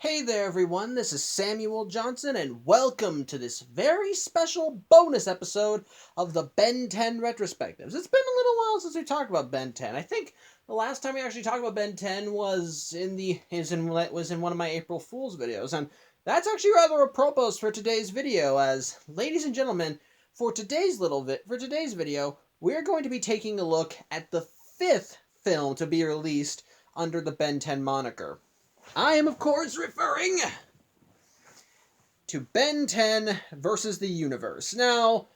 Hey there everyone, this is Samuel Johnson and welcome to this very special bonus episode of the Ben 10 Retrospectives. It's been a little while since we talked about Ben 10. I think the last time we actually talked about Ben 10 was in one of my April Fool's videos, and that's actually rather apropos for today's video, as ladies and gentlemen, for today's video, we're going to be taking a look at the fifth film to be released under the Ben 10 moniker. I am, of course, referring to Ben 10 versus the Universe. Now,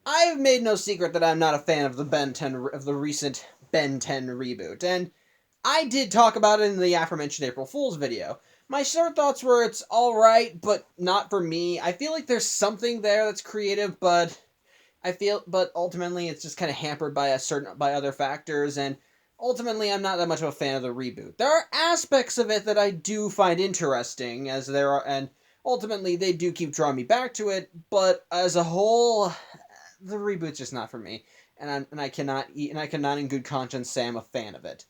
I've made no secret that I'm not a fan of the recent Ben 10 reboot, and I did talk about it in the aforementioned April Fool's video. My short thoughts were it's alright, but not for me. I feel like there's something there that's creative, but ultimately it's just kind of hampered by other factors, and ultimately, I'm not that much of a fan of the reboot. There are aspects of it that I do find interesting, and ultimately they do keep drawing me back to it. But as a whole, the reboot's just not for me, and I cannot in good conscience say I'm a fan of it.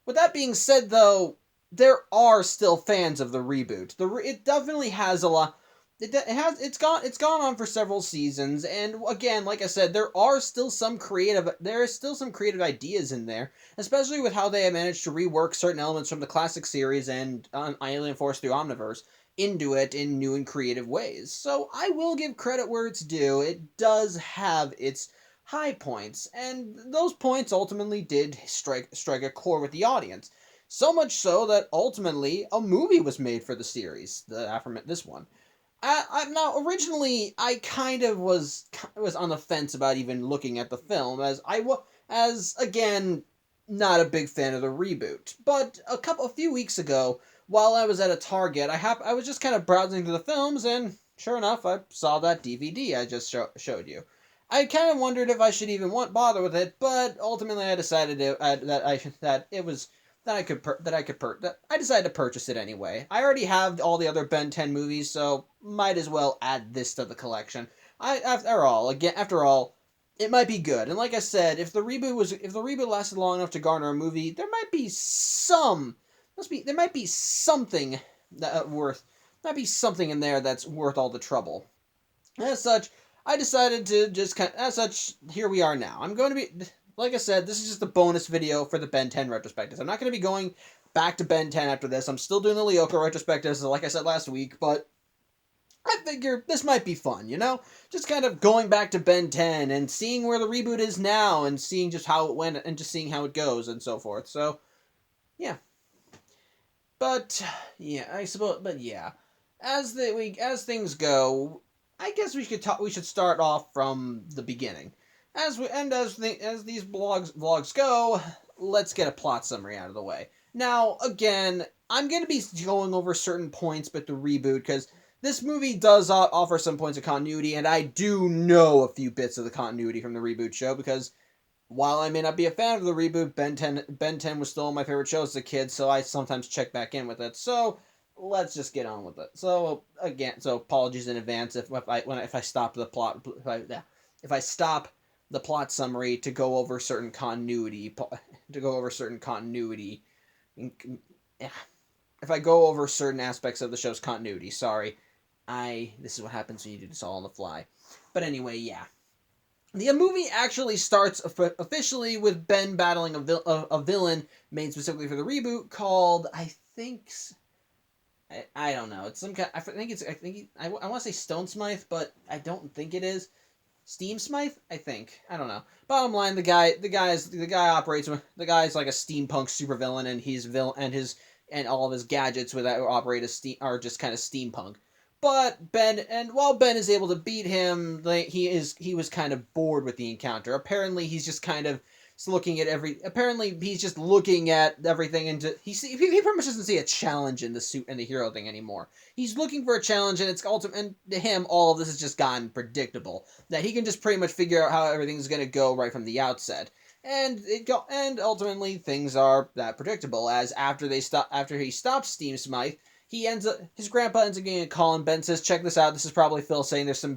With that being said, though, there are still fans of the reboot. It definitely has a lot. It's gone on for several seasons, and again, like I said, there are still some creative ideas in there, especially with how they have managed to rework certain elements from the classic series and Alien Force through Omniverse into it in new and creative ways. So I will give credit where it's due. It does have its high points, and those points ultimately did strike a chord with the audience. So much so that ultimately a movie was made for the series, this one. Now, originally, I kind of was on the fence about even looking at the film, as again, not a big fan of the reboot. But a few weeks ago, while I was at a Target, I was just kind of browsing through the films, and sure enough, I saw that DVD I just showed you. I kind of wondered if I should even bother with it, but ultimately I decided that I decided to purchase it anyway. I already have all the other Ben 10 movies, so might as well add this to the collection. After all, it might be good. And like I said, if the reboot lasted long enough to garner a movie, there might be something in there that's worth all the trouble. As such, I decided to here we are now. I'm going to be, like I said, this is just a bonus video for the Ben 10 retrospectives. I'm not going to be going back to Ben 10 after this. I'm still doing the Lyoko retrospectives, like I said last week, but I figure this might be fun, you know? Just kind of going back to Ben 10 and seeing where the reboot is now and seeing just how it went and just seeing how it goes and so forth. So, yeah. But, yeah. As things go, I guess we should start off from the beginning. As these vlogs go, let's get a plot summary out of the way. Now, again, I'm going to be going over certain points with the reboot, because this movie does offer some points of continuity, and I do know a few bits of the continuity from the reboot show, because while I may not be a fan of the reboot, Ben 10 was still one of my favorite shows as a kid, so I sometimes check back in with it. So, let's just get on with it. So, again, apologies in advance if I stop the plot, if I stop the plot summary to go over certain continuity, if I go over certain aspects of the show's continuity, sorry. This is what happens when you do this all on the fly. But anyway, yeah. The movie actually starts officially with Ben battling a villain made specifically for the reboot called, I don't know. It's some kind. I want to say Stone Smythe, but I don't think it is. Steam Smythe, I think. I don't know. Bottom line, the guy's like a steampunk supervillain, and all of his gadgets are just kind of steampunk. But while Ben is able to beat him, he was kind of bored with the encounter. Apparently, he's just kind of looking at everything, and he pretty much doesn't see a challenge in the suit and the hero thing anymore. He's looking for a challenge, and and to him, all of this has just gotten predictable. That he can just pretty much figure out how everything's going to go right from the outset. And ultimately things are that predictable, as after he stops Steam Smythe, his grandpa ends up getting a call, and Ben says, "Check this out. This is probably Phil saying there's some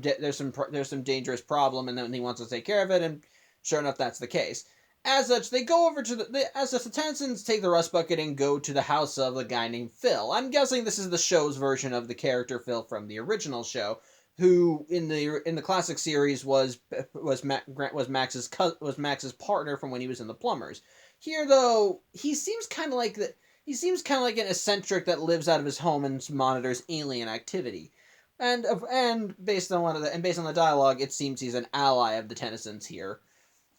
dangerous problem," and then he wants to take care of it, and sure enough, that's the case. As such, they go over to as such, the Tennysons take the rust bucket and go to the house of a guy named Phil. I'm guessing this is the show's version of the character Phil from the original show, who in the classic series was Max's partner from when he was in the Plumbers. Here, though, he seems kind of like an eccentric that lives out of his home and monitors alien activity. And based on the dialogue, it seems he's an ally of the Tennysons here,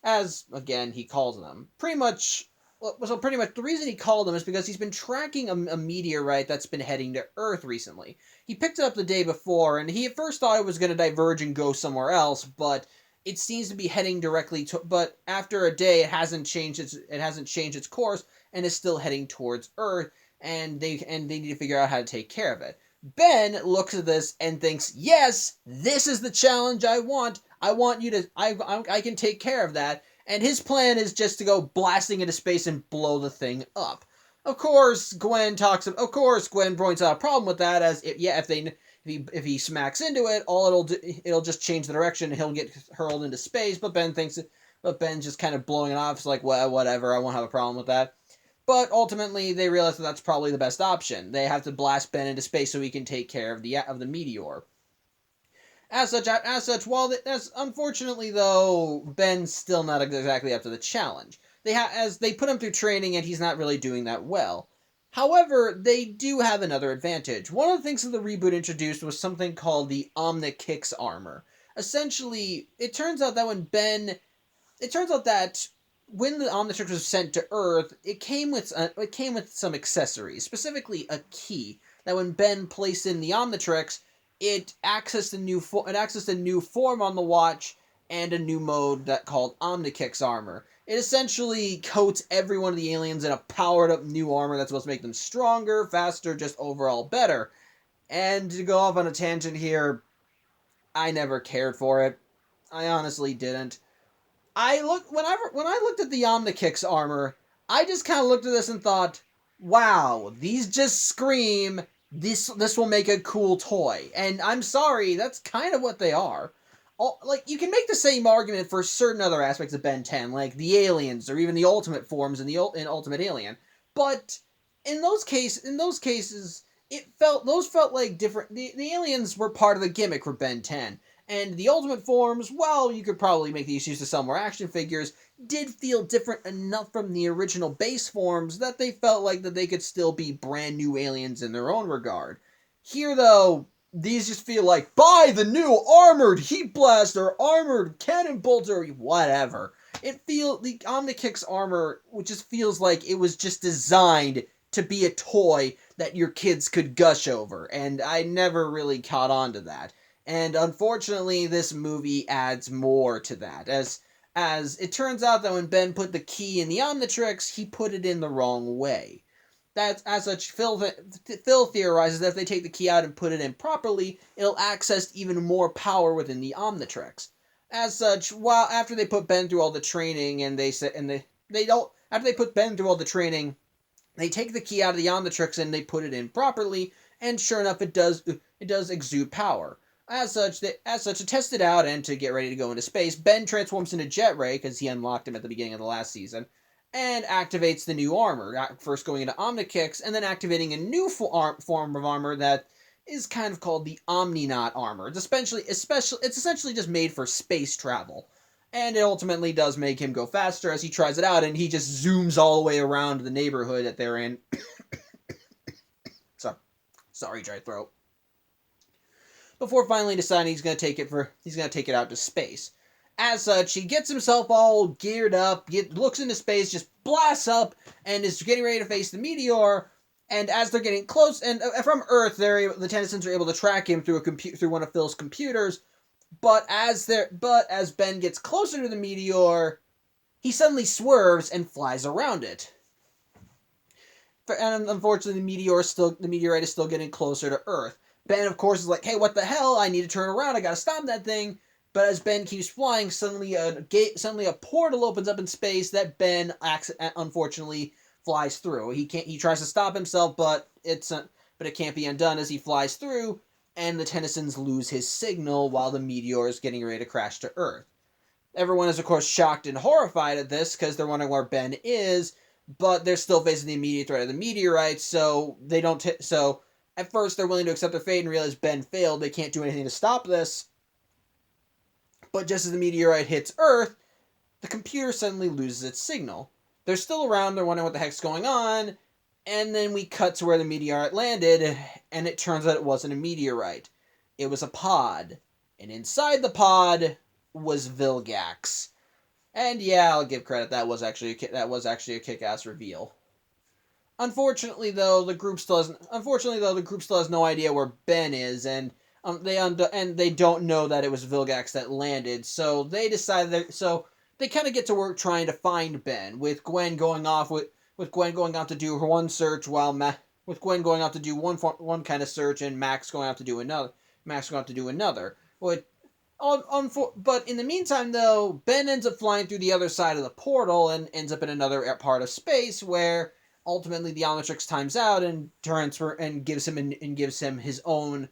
as again he calls them. Pretty much the reason he called them is because he's been tracking a meteorite that's been heading to Earth recently. He picked it up the day before, and he at first thought it was going to diverge and go somewhere else, but it seems to be heading directly to. But after a day, it hasn't changed its course and is still heading towards Earth, and they need to figure out how to take care of it. Ben looks at this and thinks, "Yes, this is the challenge I want. I want you to. I can take care of that." And his plan is just to go blasting into space and blow the thing up. Of course, Gwen points out a problem with that, as if he smacks into it, it'll just change the direction and he'll get hurled into space. But Ben's just kind of blowing it off. It's like, well, whatever, I won't have a problem with that. But ultimately, they realize that that's probably the best option. They have to blast Ben into space so he can take care of the meteor. As such, unfortunately though, Ben's still not exactly up to the challenge. As they put him through training, and he's not really doing that well. However, they do have another advantage. One of the things that the reboot introduced was something called the Omnikix armor. Essentially, it turns out that when the Omnitrix was sent to Earth, it came with some accessories, specifically a key that when Ben placed in the Omnitrix, it accessed a new form on the watch and a new mode called Omnikix armor. It essentially coats every one of the aliens in a powered up new armor that's supposed to make them stronger, faster, just overall better. And to go off on a tangent here, I never cared for it. I honestly didn't. When I looked at the Omnikix armor, I just kind of looked at this and thought, wow, these just scream, this will make a cool toy. And I'm sorry, that's kind of what they are. You can make the same argument for certain other aspects of Ben 10, like the aliens or even the ultimate forms in Ultimate Alien. But in those cases, those felt like different. The aliens were part of the gimmick for Ben 10. And the ultimate forms, well, you could probably make these used to sell more action figures, did feel different enough from the original base forms that they felt like that they could still be brand new aliens in their own regard. Here, though, these just feel like, buy the new armored heat blast or armored cannon bolt or whatever. The Omnikix armor, which just feels like it was just designed to be a toy that your kids could gush over, and I never really caught on to that. And unfortunately, this movie adds more to that, as it turns out that when Ben put the key in the Omnitrix, he put it in the wrong way. As such, Phil theorizes that if they take the key out and put it in properly, it'll access even more power within the Omnitrix. As such, after they put Ben through all the training, they take the key out of the Omnitrix and they put it in properly, and sure enough, it does exude power. As such, to test it out and to get ready to go into space, Ben transforms into Jet Ray, because he unlocked him at the beginning of the last season, and activates the new armor, first going into Omnikix, and then activating a new form of armor that is kind of called the Omninaut armor. It's essentially just made for space travel. And it ultimately does make him go faster as he tries it out, and he just zooms all the way around the neighborhood that they're in. Sorry, dry throat. Before finally deciding he's going to take it out to space. As such, he gets himself all geared up, looks into space, just blasts up, and is getting ready to face the meteor. And as they're getting close, and from Earth, the Tennysons are able to track him through one of Phil's computers. But as Ben gets closer to the meteor, he suddenly swerves and flies around it. And unfortunately, the meteorite is still getting closer to Earth. Ben, of course, is like, hey, what the hell? I need to turn around. I gotta stop that thing. But as Ben keeps flying, suddenly a portal opens up in space that Ben unfortunately flies through. He tries to stop himself, but it can't be undone as he flies through, and the Tennysons lose his signal while the meteor is getting ready to crash to Earth. Everyone is, of course, shocked and horrified at this because they're wondering where Ben is, but they're still facing the immediate threat of the meteorite, so they don't. So at first, they're willing to accept their fate and realize Ben failed. They can't do anything to stop this. But just as the meteorite hits Earth, the computer suddenly loses its signal. They're still around, they're wondering what the heck's going on, and then we cut to where the meteorite landed, and it turns out it wasn't a meteorite. It was a pod. And inside the pod was Vilgax. And yeah, I'll give credit, that was actually a kick-ass reveal. Unfortunately, though, the group still has no idea where Ben is, and they don't know that it was Vilgax that landed. So they they kind of get to work trying to find Ben, with Gwen going off to do her one search, with Gwen going off to do one kind of search, and Max going off to do another. But in the meantime, though, Ben ends up flying through the other side of the portal and ends up in another part of space where ultimately the Omnitrix times out and gives him his own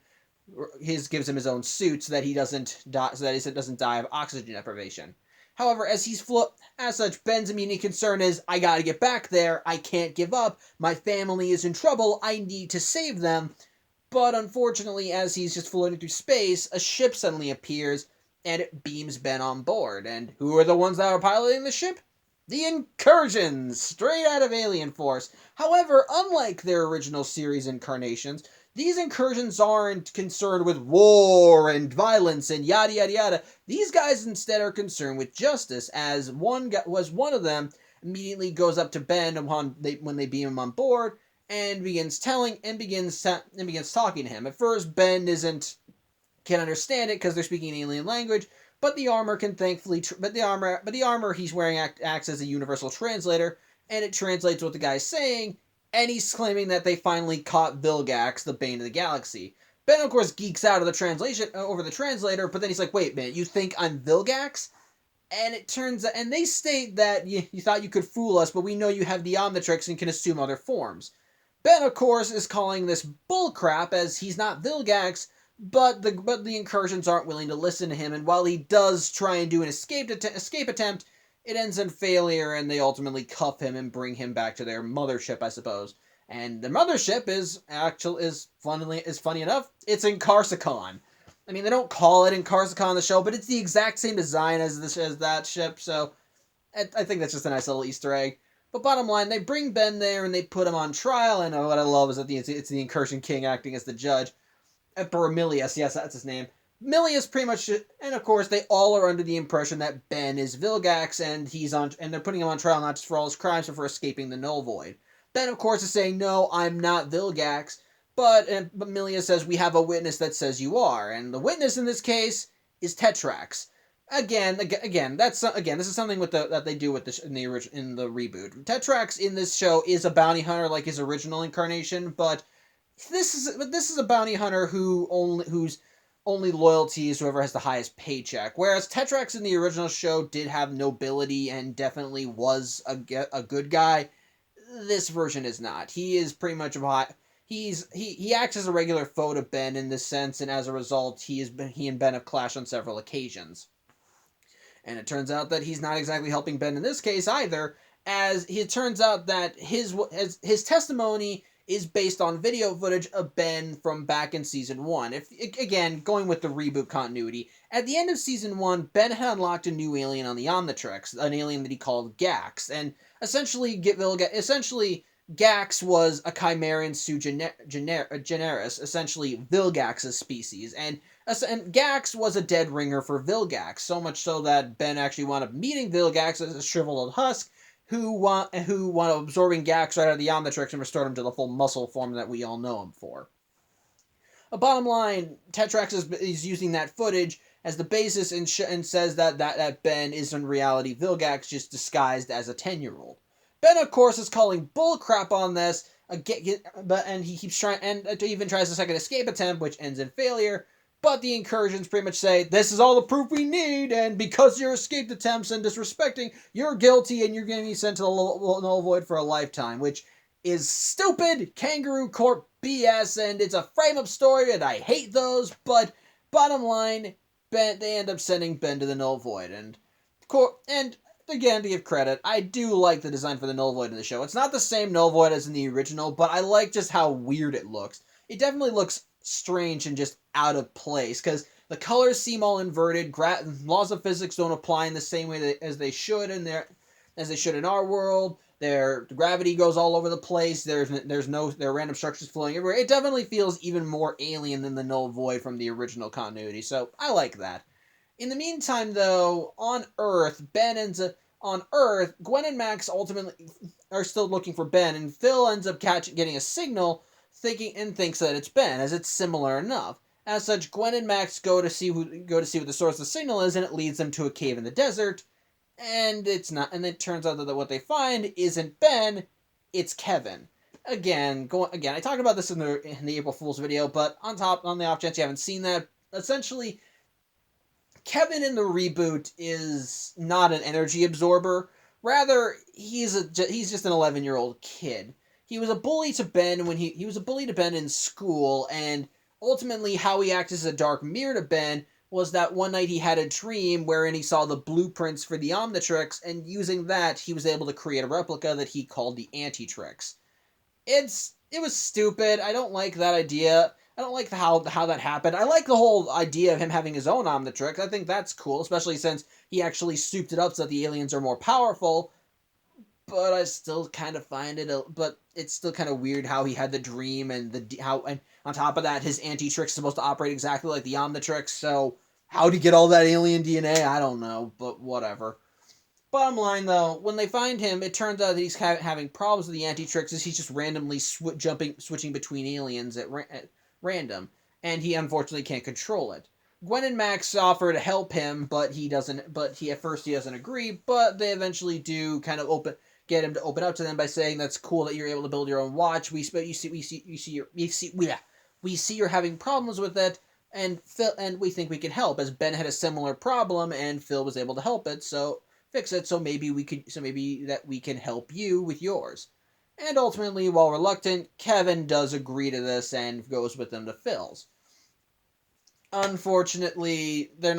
suit so that he doesn't die of oxygen deprivation. However, as such, Ben's immediate concern is, I gotta get back there, I can't give up, my family is in trouble, I need to save them. But unfortunately, as he's just floating through space, a ship suddenly appears, and it beams Ben on board. And who are the ones that are piloting the ship? The Incursions, straight out of Alien Force. However, unlike their original series incarnations, these Incursions aren't concerned with war and violence and yada yada yada. These guys instead are concerned with justice, as one of them immediately goes up to Ben when they beam him on board, and begins talking to him. At first, Ben can understand it because they're speaking an alien language, but the armor the armor he's wearing acts as a universal translator, and it translates what the guy's saying, and he's claiming that they finally caught Vilgax, the Bane of the Galaxy. Ben, of course, geeks out of the translation over the translator, but then he's like, "Wait, man, you think I'm Vilgax?" And it turns out, and they state that you thought you could fool us, but we know you have the Omnitrix and can assume other forms. Ben, of course, is calling this bullcrap, as he's not Vilgax, but the Incursions aren't willing to listen to him, and while he does try and do an escape attempt, it ends in failure, and they ultimately cuff him and bring him back to their mothership, I suppose. And the mothership is funny enough, it's in Carsicon. I mean, they don't call it in Carsicon in the show, but it's the exact same design as that ship, so I think that's just a nice little Easter egg. But bottom line, they bring Ben there and they put him on trial, and what I love is that it's the Incursion King acting as the judge. Emperor Milius, yes, that's his name. Milius pretty much, and of course, they all are under the impression that Ben is Vilgax, and they're putting him on trial not just for all his crimes, but for escaping the Null Void. Ben, of course, is saying, "No, I'm not Vilgax," but Milius says, "We have a witness that says you are," and the witness in this case is Tetrax. Again, this is something that they do in the reboot. Tetrax in this show is a bounty hunter like his original incarnation, but this is a bounty hunter whose only loyalty is whoever has the highest paycheck. Whereas Tetrax in the original show did have nobility and definitely was a good guy. This version is not. He is pretty much he acts as a regular foe to Ben in this sense, and as a result, he and Ben have clashed on several occasions. And it turns out that he's not exactly helping Ben in this case either, as it turns out that his testimony is based on video footage of Ben from back in Season 1. Again, going with the reboot continuity, at the end of Season 1, Ben had unlocked a new alien on the Omnitrix, an alien that he called Gax, and essentially Gax was a Chimerian sui generis, essentially Vilgax's species, and Gax was a dead ringer for Vilgax, so much so that Ben actually wound up meeting Vilgax as a shriveled old husk, who wound up absorbing Gax right out of the Omnitrix and restored him to the full muscle form that we all know him for. Bottom line, Tetrax is using that footage as the basis and says that Ben is in reality Vilgax, just disguised as a 10-year-old. Ben, of course, is calling bullcrap on this, and he keeps trying, and even tries a second escape attempt, which ends in failure. But the Incursions pretty much say, "This is all the proof we need, and because your escape attempts and disrespecting, you're guilty, and you're going to be sent to the Null Void for a lifetime," which is stupid kangaroo court BS, and it's a frame-up story, and I hate those. But bottom line, they end up sending Ben to the Null Void, and course, and again, to give credit, I do like the design for the Null Void in the show. It's not the same Null Void as in the original, but I like just how weird it looks. It definitely looks strange and just out of place, because the colors seem all inverted. Laws of physics don't apply in the same way as they should in our world. Their gravity goes all over the place. There are random structures flowing everywhere. It definitely feels even more alien than the Null Void from the original continuity. So I like that. In the meantime, though, on Earth. Gwen and Max ultimately are still looking for Ben, and Phil ends up getting a signal, thinks that it's Ben, as it's similar enough. As such, Gwen and Max go to see what the source of the signal is, and it leads them to a cave in the desert. And it's not. And it turns out that what they find isn't Ben, it's Kevin. Again. I talked about this in the April Fool's video, but on the off chance you haven't seen that, essentially, Kevin in the reboot is not an energy absorber. Rather, he's just an 11-year-old kid. He was a bully to Ben he was a bully to Ben in school, and ultimately how he acted as a dark mirror to Ben was that one night he had a dream wherein he saw the blueprints for the Omnitrix, and using that, he was able to create a replica that he called the Antitrix. It was stupid. I don't like that idea. I don't like how that happened. I like the whole idea of him having his own Omnitrix. I think that's cool, especially since he actually souped it up so that the aliens are more powerful. But I still kind of find it, but it's still kind of weird how he had the dream and on top of that, his Antitrix is supposed to operate exactly like the Omnitrix. So how'd he get all that alien DNA? I don't know, but whatever. Bottom line, though, when they find him, it turns out that he's having problems with the Antitrix, as he's just randomly switching between aliens at random, and he unfortunately can't control it. Gwen and Max offer to help him, but at first he doesn't agree, but they eventually do kind of get him to open up to them by saying that's cool that you're able to build your own watch. We see you're having problems with it, and we think we can help, as Ben had a similar problem and Phil was able to help it, so fix it, so maybe that we can help you with yours. And ultimately, while reluctant, Kevin does agree to this and goes with them to Phil's. Unfortunately, they're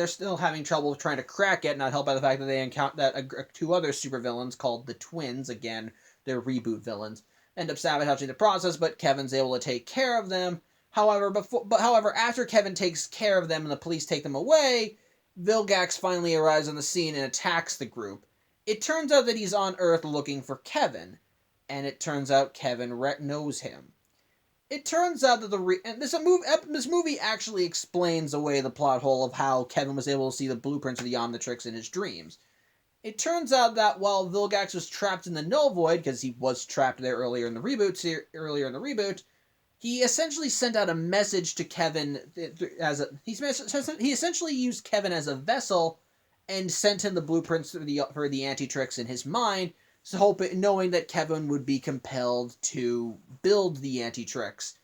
still having trouble trying to crack it, not helped by the fact that they encounter two other supervillains called the Twins. Again, they're reboot villains. End up sabotaging the process, but Kevin's able to take care of them. However, after Kevin takes care of them and the police take them away, Vilgax finally arrives on the scene and attacks the group. It turns out that he's on Earth looking for Kevin, and it turns out Kevin knows him. It turns out that this movie actually explains away the plot hole of how Kevin was able to see the blueprints of the Omnitrix in his dreams. It turns out that while Vilgax was trapped in the Null Void, because he was trapped there earlier in the reboot, he essentially sent out a message to Kevin he essentially used Kevin as a vessel and sent him the blueprints for the Antitrix in his mind, so knowing that Kevin would be compelled to build the Antitrix.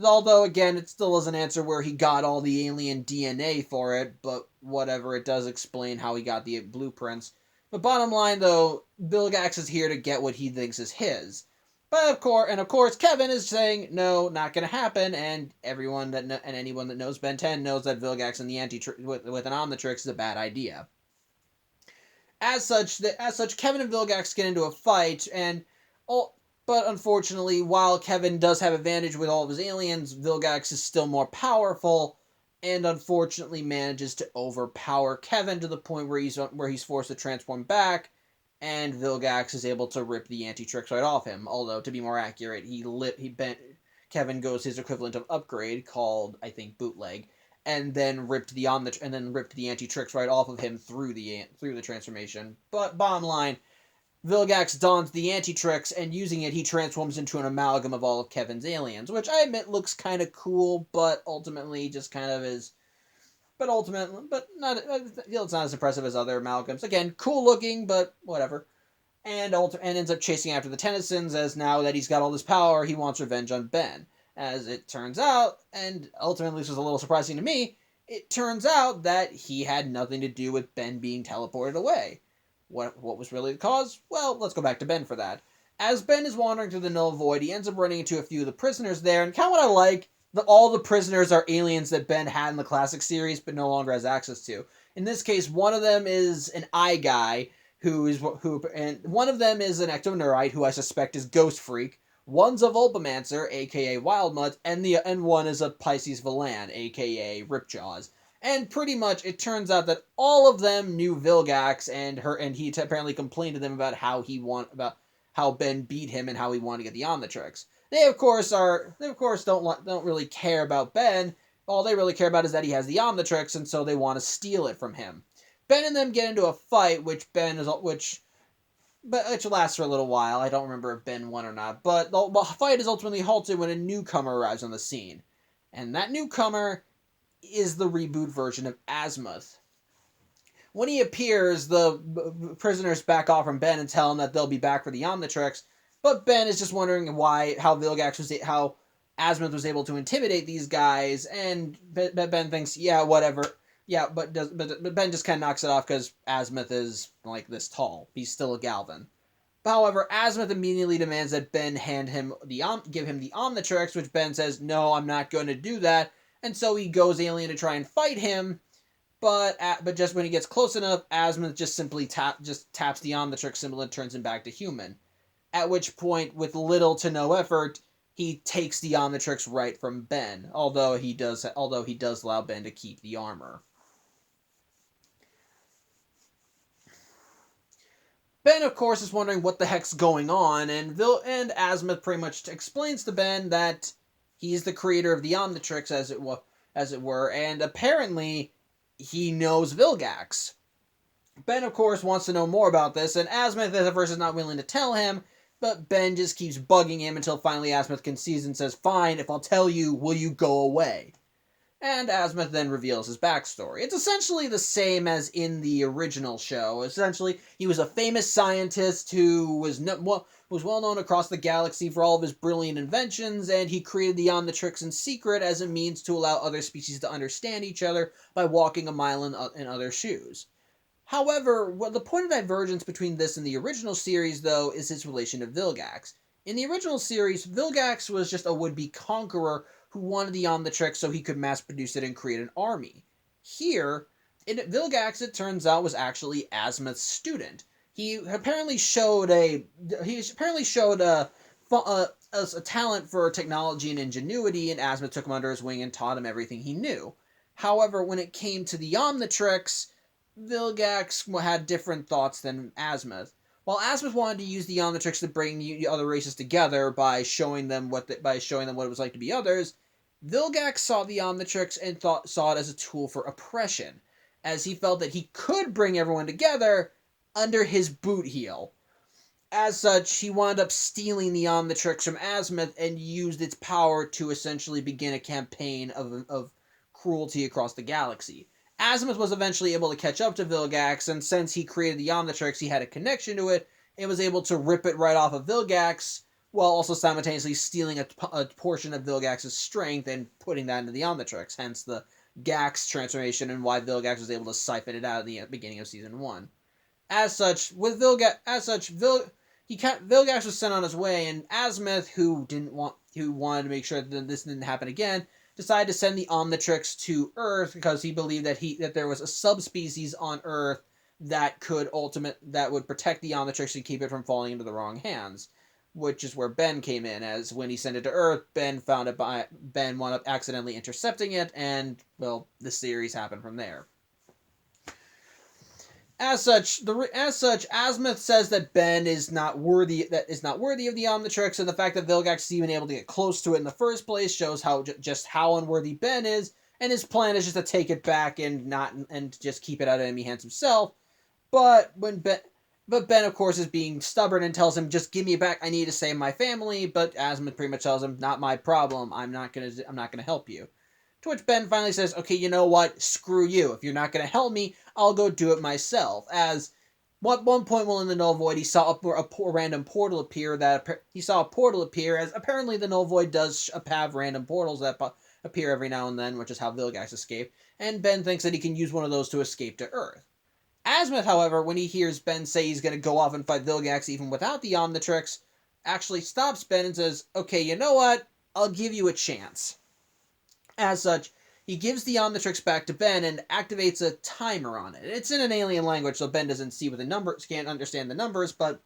Although, again, it still doesn't answer where he got all the alien DNA for it, but whatever, it does explain how he got the blueprints. But bottom line, though, Vilgax is here to get what he thinks is his. But of course, Kevin is saying, no, not going to happen, and anyone that knows Ben 10 knows that Vilgax and the with an Omnitrix is a bad idea. As such, Kevin and Vilgax get into a fight, but unfortunately, while Kevin does have advantage with all of his aliens, Vilgax is still more powerful, and unfortunately manages to overpower Kevin to the point where he's forced to transform back, and Vilgax is able to rip the Antitrix right off him. Although, to be more accurate, Kevin goes his equivalent of upgrade, called, I think, bootleg, and then ripped the Antitrix right off of him through the transformation. But bottom line, Vilgax dons the Antitrix, and using it, he transforms into an amalgam of all of Kevin's aliens, which I admit looks kind of cool, but ultimately just kind of is. But it's not as impressive as other amalgams. Again, cool looking, but whatever. And ends up chasing after the Tennysons, as now that he's got all this power, he wants revenge on Ben. As it turns out, and ultimately this was a little surprising to me, it turns out that he had nothing to do with Ben being teleported away. What was really the cause? Well, let's go back to Ben for that. As Ben is wandering through the Null Void, he ends up running into a few of the prisoners there, and kind of what I like, all the prisoners are aliens that Ben had in the classic series, but no longer has access to. In this case, one of them is an eye guy and one of them is an ectoneurite who I suspect is Ghost Freak. One's a Vulpamancer, aka Wildmutt, and one is a Pisces Valan, aka Ripjaws. And pretty much, it turns out that all of them knew Vilgax, and he apparently complained to them about how Ben beat him and how he wanted to get the Omnitrix. They of course don't really care about Ben. All they really care about is that he has the Omnitrix, and so they want to steal it from him. Ben and them get into a fight, which lasts for a little while. I don't remember if Ben won or not, but the fight is ultimately halted when a newcomer arrives on the scene. And that newcomer is the reboot version of Azimuth. When he appears, the prisoners back off from Ben and tell him that they'll be back for the Omnitrix, but Ben is just wondering how Azimuth was able to intimidate these guys, and Ben thinks, yeah, whatever. Yeah, but Ben just kind of knocks it off because Azimuth is like this tall. He's still a Galvan. However, Azimuth immediately demands that Ben give him the Omnitrix, which Ben says, no, I'm not going to do that. And so he goes alien to try and fight him, but just when he gets close enough, Azimuth just simply taps the Omnitrix symbol and turns him back to human. At which point, with little to no effort, he takes the Omnitrix right from Ben, although he does allow Ben to keep the armor. Ben, of course, is wondering what the heck's going on, and Azimuth pretty much explains to Ben that he's the creator of the Omnitrix, as it were, and apparently he knows Vilgax. Ben, of course, wants to know more about this, and Azimuth at first is not willing to tell him, but Ben just keeps bugging him until finally Azimuth concedes and says, fine, if I'll tell you, will you go away? And Azimuth then reveals his backstory. It's essentially the same as in the original show. Essentially, he was a famous scientist who was well known across the galaxy for all of his brilliant inventions, and he created the Omnitrix in secret as a means to allow other species to understand each other by walking a mile in other shoes. However, the point of divergence between this and the original series, though, is his relation to Vilgax. In the original series, Vilgax was just a would-be conqueror who wanted the Omnitrix so he could mass-produce it and create an army. Here, Vilgax, it turns out, was actually Azimuth's student. He apparently showed a talent for technology and ingenuity, and Azimuth took him under his wing and taught him everything he knew. However, when it came to the Omnitrix, Vilgax had different thoughts than Azimuth. While Azimuth wanted to use the Omnitrix to bring the other races together by showing them what it was like to be others, Vilgax saw the Omnitrix and saw it as a tool for oppression, as he felt that he could bring everyone together under his boot heel. As such, he wound up stealing the Omnitrix from Azimuth and used its power to essentially begin a campaign of cruelty across the galaxy. Azimuth was eventually able to catch up to Vilgax, and since he created the Omnitrix, he had a connection to it, and was able to rip it right off of Vilgax, while also simultaneously stealing a portion of Vilgax's strength and putting that into the Omnitrix, hence the Gax transformation and why Vilgax was able to siphon it out at the beginning of Season 1. Vilgax was sent on his way, and Azimuth, who wanted to make sure that this didn't happen again, decided to send the Omnitrix to Earth because he believed that there was a subspecies on Earth that would protect the Omnitrix and keep it from falling into the wrong hands, which is where Ben came in. As when he sent it to Earth, Ben wound up accidentally intercepting it, and well, the series happened from there. As such, Azimuth says that Ben is not worthy of the Omnitrix, and the fact that Vilgax is even able to get close to it in the first place shows how unworthy Ben is, and his plan is just to take it back and just keep it out of enemy hands himself. But Ben, of course, is being stubborn and tells him, "Just give me it back. I need to save my family." But Azimuth pretty much tells him, "Not my problem. I'm not gonna help you." To which Ben finally says, "Okay, you know what? Screw you. If you're not going to help me, I'll go do it myself." As at one point while in the Null Void, he saw a random portal appear. As apparently the Null Void does have random portals that appear every now and then, which is how Vilgax escaped. And Ben thinks that he can use one of those to escape to Earth. Azimuth, however, when he hears Ben say he's going to go off and fight Vilgax even without the Omnitrix, actually stops Ben and says, "Okay, you know what? I'll give you a chance." As such, He gives the Omnitrix back to Ben and activates a timer on it. It's in an alien language, so Ben doesn't see what the numbers, can't understand the numbers, but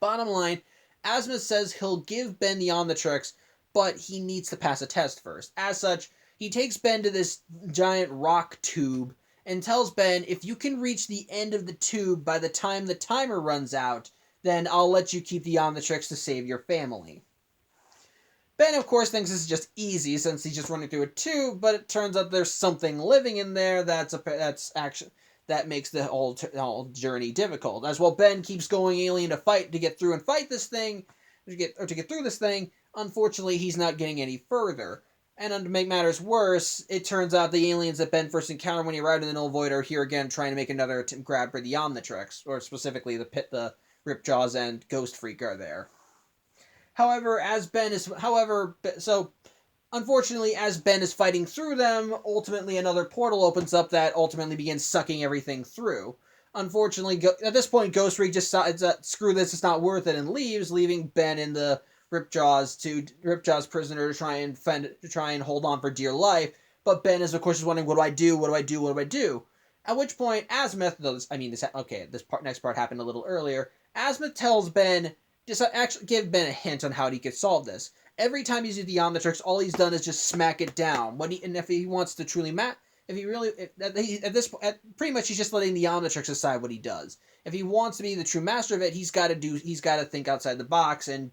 bottom line, Azimuth says he'll give Ben the Omnitrix, but he needs to pass a test first. As such, he takes Ben to this giant rock tube and tells Ben, if you can reach the end of the tube by the time the timer runs out, then I'll let you keep the Omnitrix to save your family. Ben, of course, thinks this is just easy since he's just running through a tube, but it turns out there's something living in there that makes the whole journey difficult. As well, Ben keeps going alien to get through this thing. Unfortunately, he's not getting any further. And to make matters worse, it turns out the aliens that Ben first encountered when he arrived in the Null Void are here again, trying to make another grab for the Omnitrix, or specifically the Ripjaws and Ghost Freak are there. Unfortunately, as Ben is fighting through them, ultimately another portal opens up that ultimately begins sucking everything through. Unfortunately, at this point, Ghost Freak just decides that screw this, it's not worth it, and leaves, leaving Ben in the Ripjaw's prisoner to try and hold on for dear life. But Ben is, of course, wondering, what do I do? What do I do? What do I do? At which point, Azimuth, next part happened a little earlier. Azimuth tells Ben, just actually give Ben a hint on how he could solve this. Every time he's used the Omnitrix, all he's done is just smack it down. And if he wants to truly pretty much he's just letting the Omnitrix decide what he does. If he wants to be the true master of it, he's got to think outside the box and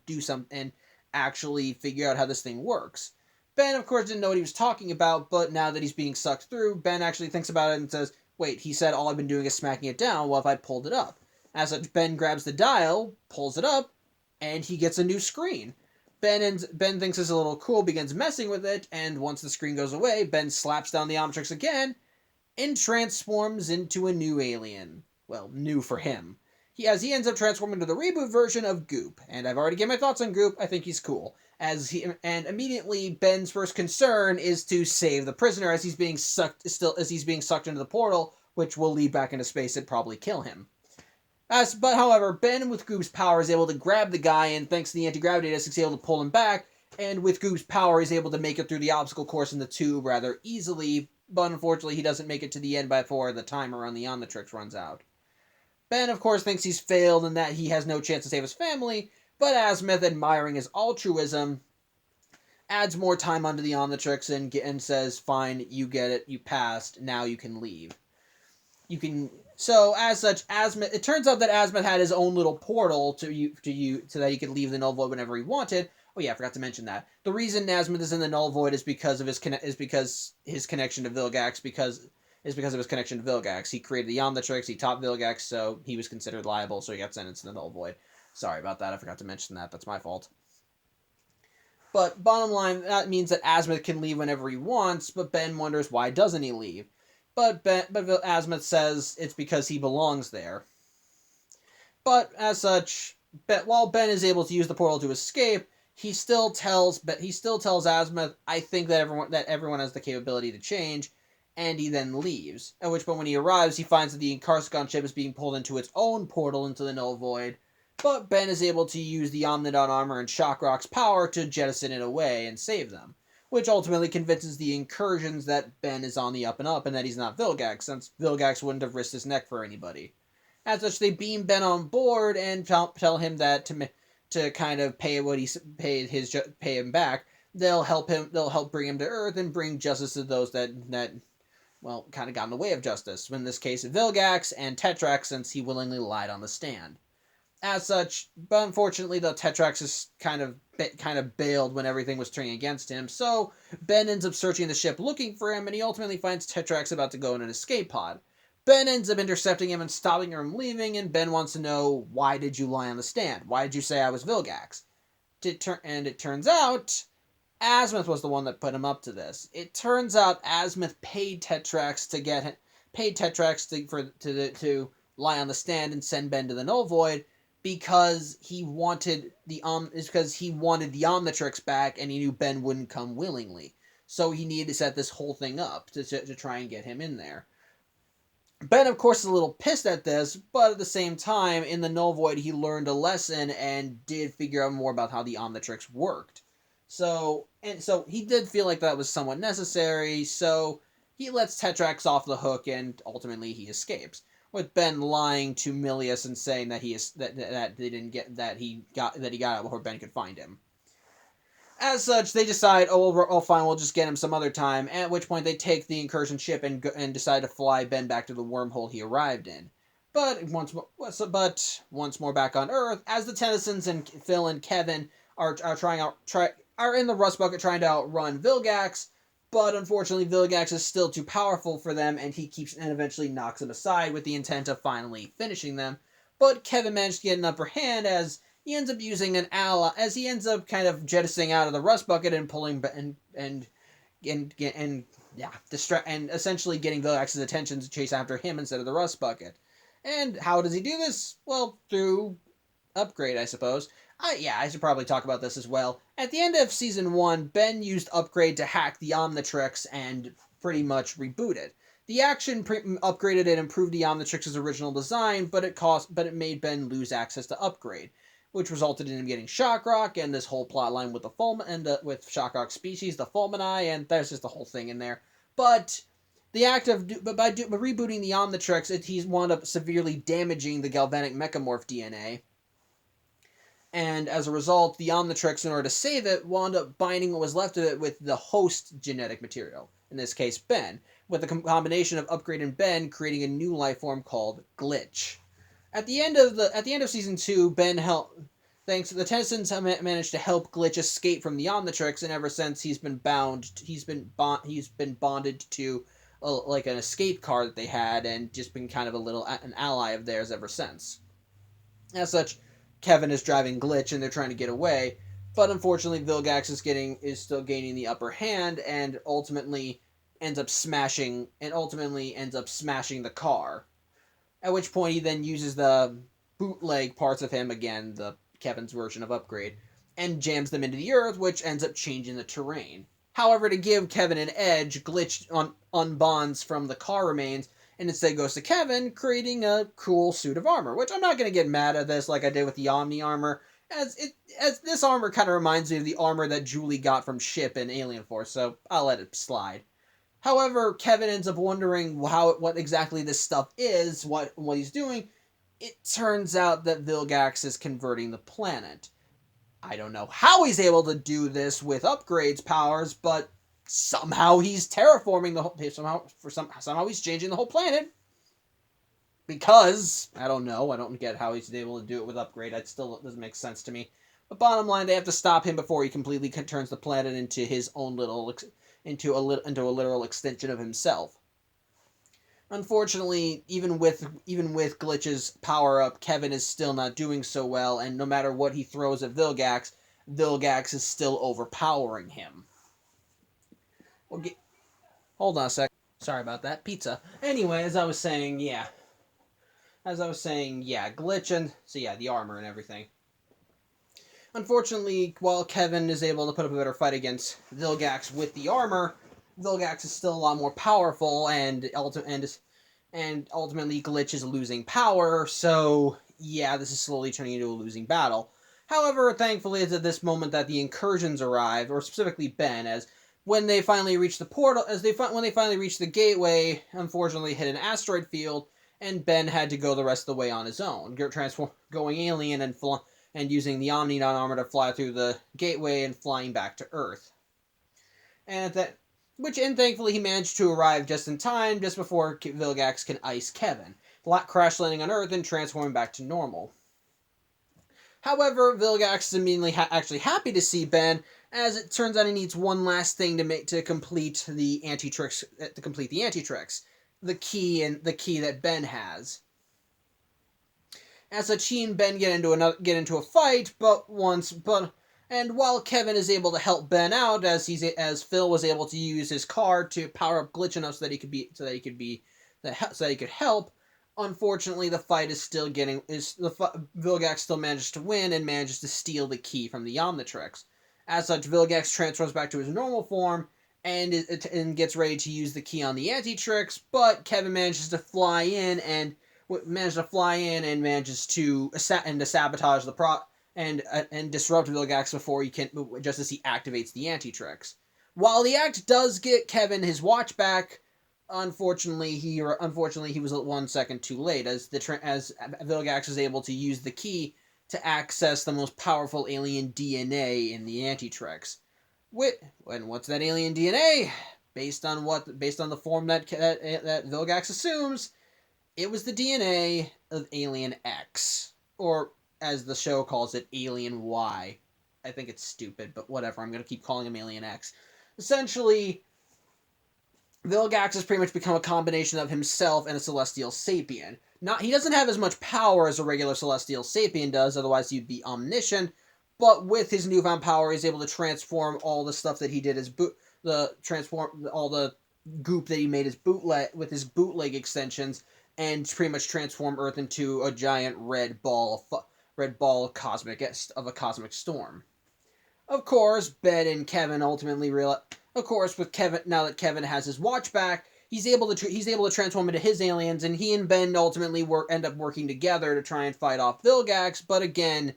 and actually figure out how this thing works. Ben, of course, didn't know what he was talking about, but now that he's being sucked through, Ben actually thinks about it and says, wait, he said all I've been doing is smacking it down. Well, if I pulled it up? As such, Ben grabs the dial, pulls it up, and he gets a new screen. Ben thinks it's a little cool, begins messing with it, and once the screen goes away, Ben slaps down the Omnitrix again and transforms into a new alien. Well, new for him. He ends up transforming into the reboot version of Goop, and I've already given my thoughts on Goop. I think he's cool. And immediately Ben's first concern is to save the prisoner as he's being sucked into the portal, which will lead back into space and probably kill him. However, Ben, with Goop's power, is able to grab the guy, and thanks to the anti-gravity disc, is able to pull him back, and with Goop's power, he's able to make it through the obstacle course in the tube rather easily, but unfortunately, he doesn't make it to the end before the timer on the Omnitrix runs out. Ben, of course, thinks he's failed and that he has no chance to save his family, but Azimuth, admiring his altruism, adds more time onto the Omnitrix and says, fine, you get it, you passed, now you can leave. So, as such, it turns out that Azimuth had his own little portal so that he could leave the Null Void whenever he wanted. Oh yeah, I forgot to mention that. The reason Azimuth is in the Null Void is because of his connection to Vilgax, because of his connection to Vilgax. He created the Omnitrix, he taught Vilgax, so he was considered liable, so he got sentenced to the Null Void. Sorry about that, I forgot to mention that. That's my fault. But bottom line, that means that Azimuth can leave whenever he wants, but Ben wonders why doesn't he leave. But Azimuth says it's because he belongs there. But as such, while Ben is able to use the portal to escape, he still tells Azimuth, "I think that everyone has the capability to change," and he then leaves. At which point, when he arrives, he finds that the Incarcicon ship is being pulled into its own portal into the Null Void. But Ben is able to use the Omnidon armor and Shockrock's power to jettison it away and save them, which ultimately convinces the Incursions that Ben is on the up and up and that he's not Vilgax, since Vilgax wouldn't have risked his neck for anybody. As such, they beam Ben on board and tell him that to kind of pay him back, they'll help bring him to Earth and bring justice to those that kind of got in the way of justice. In this case, Vilgax and Tetrax, since he willingly lied on the stand. As such, but unfortunately, the Tetrax is kind of bailed when everything was turning against him, so Ben ends up searching the ship looking for him, and he ultimately finds Tetrax about to go in an escape pod. Ben ends up intercepting him and stopping him from leaving, and Ben wants to know, why did you lie on the stand? Why did you say I was Vilgax? And it turns out, Azimuth was the one that put him up to this. It turns out Azimuth paid Tetrax to lie on the stand and send Ben to the Null Void, because he wanted the Omnitrix back, and he knew Ben wouldn't come willingly. So he needed to set this whole thing up to try and get him in there. Ben, of course, is a little pissed at this, but at the same time, in the Null Void, he learned a lesson and did figure out more about how the Omnitrix worked. So he did feel like that was somewhat necessary, so he lets Tetrax off the hook and ultimately he escapes. With Ben lying to Milius and saying that that they didn't get that he got out before Ben could find him. As such, they decide, fine, we'll just get him some other time. At which point, they take the incursion ship and decide to fly Ben back to the wormhole he arrived in. But once more back on Earth, as the Tennysons and Phil and Kevin are in the rust bucket trying to outrun Vilgax, but unfortunately Vilgax is still too powerful for them, and eventually knocks them aside with the intent of finally finishing them. But Kevin managed to get an upper hand as he ends up using an ally, as he ends up kind of jettisoning out of the rust bucket and pulling and essentially getting Vilgax's attention to chase after him instead of the rust bucket. And how does he do this? Well, through Upgrade, I suppose. I should probably talk about this as well. At the end of Season 1, Ben used Upgrade to hack the Omnitrix and pretty much reboot it. The action upgraded and improved the Omnitrix's original design, but it made Ben lose access to Upgrade, which resulted in him getting Shockrock and this whole plotline with with Shockrock's species, the Fulmini, and there's just the whole thing in there. But by rebooting the Omnitrix, he's wound up severely damaging the galvanic mechamorph DNA. And as a result, the Omnitrix, in order to save it, wound up binding what was left of it with the host genetic material, in this case Ben, with a combination of Upgrade and Ben creating a new life form called Glitch. At the end of Season 2, thanks to the Tennysons, managed to help Glitch escape from the Omnitrix, and ever since he's been bonded to like an escape car that they had, and just been kind of an ally of theirs ever since. As such, Kevin is driving Glitch and they're trying to get away, but unfortunately Vilgax is still gaining the upper hand and ultimately ends up smashing the car. At which point he then uses the bootleg parts of him, again, the Kevin's version of Upgrade, and jams them into the Earth, which ends up changing the terrain. However, to give Kevin an edge, Glitch unbonds from the car remains and instead goes to Kevin, creating a cool suit of armor, which I'm not going to get mad at this like I did with the Omni armor, as this armor kind of reminds me of the armor that Julie got from Ship in Alien Force, so I'll let it slide. However, Kevin ends up wondering what exactly this stuff is, what he's doing. It turns out that Vilgax is converting the planet. I don't know how he's able to do this with Upgrade's powers, but somehow he's terraforming somehow he's changing the whole planet. Because I don't know, I don't get how he's able to do it with Upgrade. It still doesn't make sense to me. But bottom line, they have to stop him before he completely turns the planet into his own into a literal extension of himself. Unfortunately, even with Glitch's power up, Kevin is still not doing so well, and no matter what he throws at Vilgax, Vilgax is still overpowering him. Hold on a sec. Sorry about that. Pizza. Anyway, as I was saying, Glitch and the armor and everything. Unfortunately, while Kevin is able to put up a better fight against Vilgax with the armor, Vilgax is still a lot more powerful, and ultimately Glitch is losing power, so this is slowly turning into a losing battle. However, thankfully, it's at this moment that the incursions arrive, or specifically Ben, as when they finally reach the portal, when they finally reach the gateway, unfortunately hit an asteroid field, and Ben had to go the rest of the way on his own, going alien and using the Omninon armor to fly through the gateway and flying back to Earth. And thankfully he managed to arrive just in time, just before Vilgax can ice Kevin, crash landing on Earth and transforming back to normal. However, Vilgax is immediately actually happy to see Ben, as it turns out he needs one last thing to complete the Antitrix, the key that Ben has. As such, he and Ben get into a fight, and while Kevin is able to help Ben out, as Phil was able to use his car to power up Glitch enough so that he could help. Unfortunately, the fight Vilgax still manages to win and manages to steal the key from the Omnitrix. As such, Vilgax transforms back to his normal form and gets ready to use the key on the Antitrix, but Kevin manages to fly in and manages to sabotage and disrupt Vilgax before he can, just as he activates the anti-tricks. While the act does get Kevin his watch back, unfortunately he was 1 second too late, as Vilgax is able to use the key to access the most powerful alien DNA in the anti-tricks. And what's that alien DNA? Based on the form that Vilgax assumes, it was the DNA of Alien X, or as the show calls it, Alien Y. I think it's stupid, but whatever. I'm going to keep calling him Alien X. Essentially, Vilgax has pretty much become a combination of himself and a Celestial Sapien. He doesn't have as much power as a regular Celestial Sapien does, otherwise he'd be omniscient, but with his newfound power, he's able to transform all the stuff that he did transform all the goop that he made with his bootleg extensions, and pretty much transform Earth into a giant red ball of a cosmic storm. Of course, Ben and Kevin ultimately realize. Of course, with Kevin, now that Kevin has his watch back, he's able to transform into his aliens, and he and Ben ultimately end up working together to try and fight off Vilgax. But again,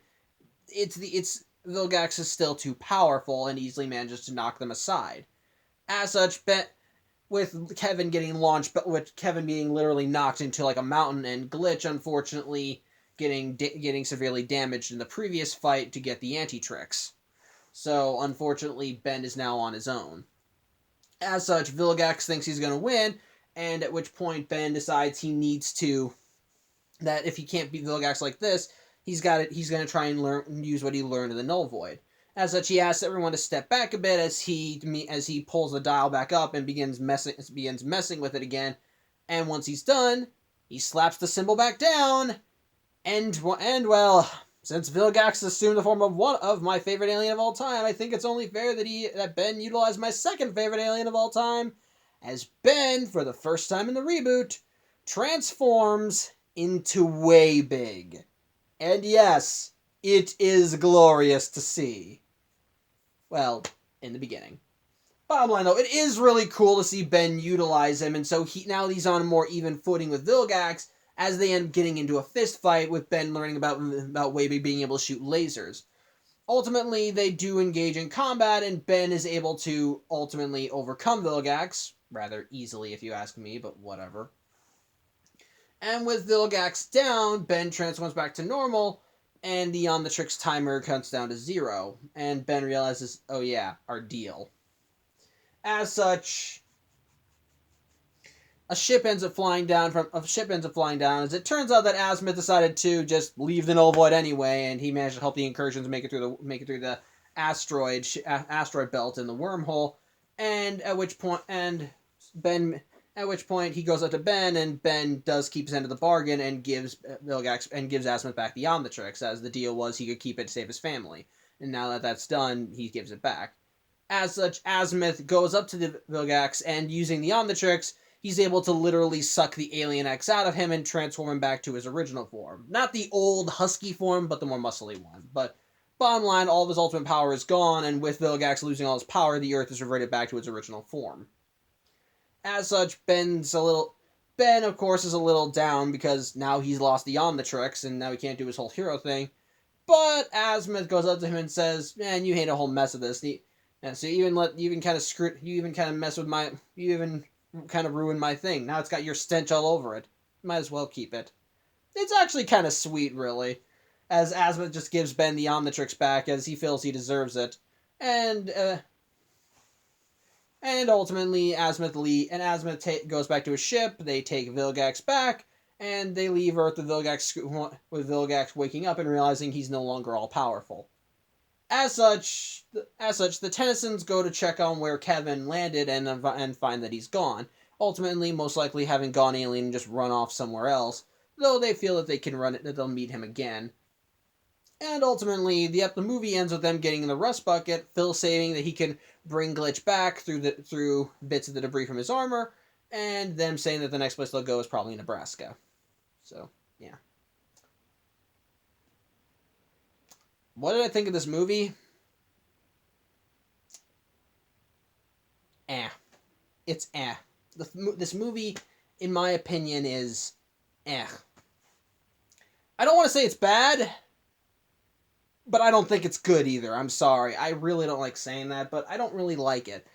Vilgax is still too powerful and easily manages to knock them aside. As such, with Kevin getting launched, but with Kevin being literally knocked into like a mountain, and Glitch unfortunately getting severely damaged in the previous fight to get the anti-tricks. So unfortunately, Ben is now on his own. As such, Vilgax thinks he's going to win, and at which point Ben decides that if he can't beat Vilgax like this, he's going to try and use what he learned in the Null Void. As such, he asks everyone to step back a bit as he pulls the dial back up and begins messing with it again. And once he's done, he slaps the symbol back down. And well, since Vilgax assumed the form of one of my favorite alien of all time, I think it's only fair that Ben utilized my second favorite alien of all time, as Ben, for the first time in the reboot, transforms into Way Big. And yes, it is glorious to see. Well, in the beginning. Bottom line, though, it is really cool to see Ben utilize him, and so he's on a more even footing with Vilgax, as they end up getting into a fist fight, with Ben learning about Wavy being able to shoot lasers. Ultimately, they do engage in combat, and Ben is able to ultimately overcome Vilgax, rather easily if you ask me, but whatever. And with Vilgax down, Ben transforms back to normal, and the Omnitrix timer counts down to 0, and Ben realizes, oh yeah, our deal. As such, a ship ends up flying down, as it turns out that Azimuth decided to just leave the Null Void anyway, and he managed to help the incursions make it through the asteroid belt in the wormhole, and at which point he goes up to Ben, and Ben does keep his end of the bargain and gives Azimuth back the Omnitrix, as the deal was he could keep it to save his family. And now that that's done, he gives it back. As such, Azimuth goes up to the Vilgax, and using the Omnitrix, he's able to literally suck the Alien X out of him and transform him back to his original form. Not the old husky form, but the more muscly one. But bottom line, all of his ultimate power is gone, and with Vilgax losing all his power, the Earth is reverted back to its original form. As such, Ben, of course, is a little down because now he's lost the Omnitrix, and now he can't do his whole hero thing. But Azimuth goes up to him and says, "Man, you hate a whole mess of this. So you even kind of ruined my thing. Now it's got your stench all over it. Might as well keep it." It's actually kind of sweet, really, as Azimuth just gives Ben the Omnitrix back as he feels he deserves it, and ultimately Azimuth goes back to his ship. They take Vilgax back, and they leave Earth with Vilgax waking up and realizing he's no longer all powerful. As such, the Tennysons go to check on where Kevin landed and find that he's gone. Ultimately, most likely having gone alien and just run off somewhere else, though they feel that that they'll meet him again. And ultimately, the movie ends with them getting in the rust bucket, Phil saying that he can bring Glitch back through bits of the debris from his armor, and them saying that the next place they'll go is probably Nebraska. So, yeah. What did I think of this movie? It's This movie, in my opinion, is I don't want to say it's bad, But I don't think it's good either. I'm sorry. I really don't like saying that, but I don't really like it.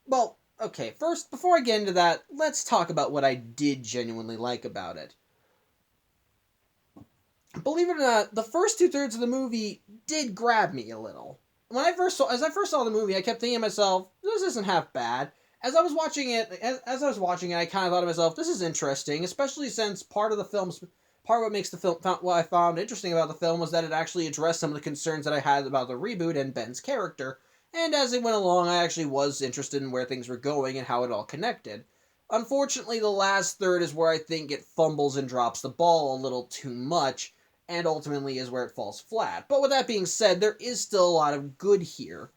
Well, okay, first, before I get into that, let's talk about what I did genuinely like about it. Believe it or not, the first two-thirds of the movie did grab me a little. As I first saw the movie, I kept thinking to myself, this isn't half bad. As I was watching it, I kind of thought to myself, this is interesting, especially since part of what makes the film, what I found interesting about the film was that it actually addressed some of the concerns that I had about the reboot and Ben's character. And as it went along, I actually was interested in where things were going and how it all connected. Unfortunately, the last third is where I think it fumbles and drops the ball a little too much, and ultimately is where it falls flat. But with that being said, there is still a lot of good here.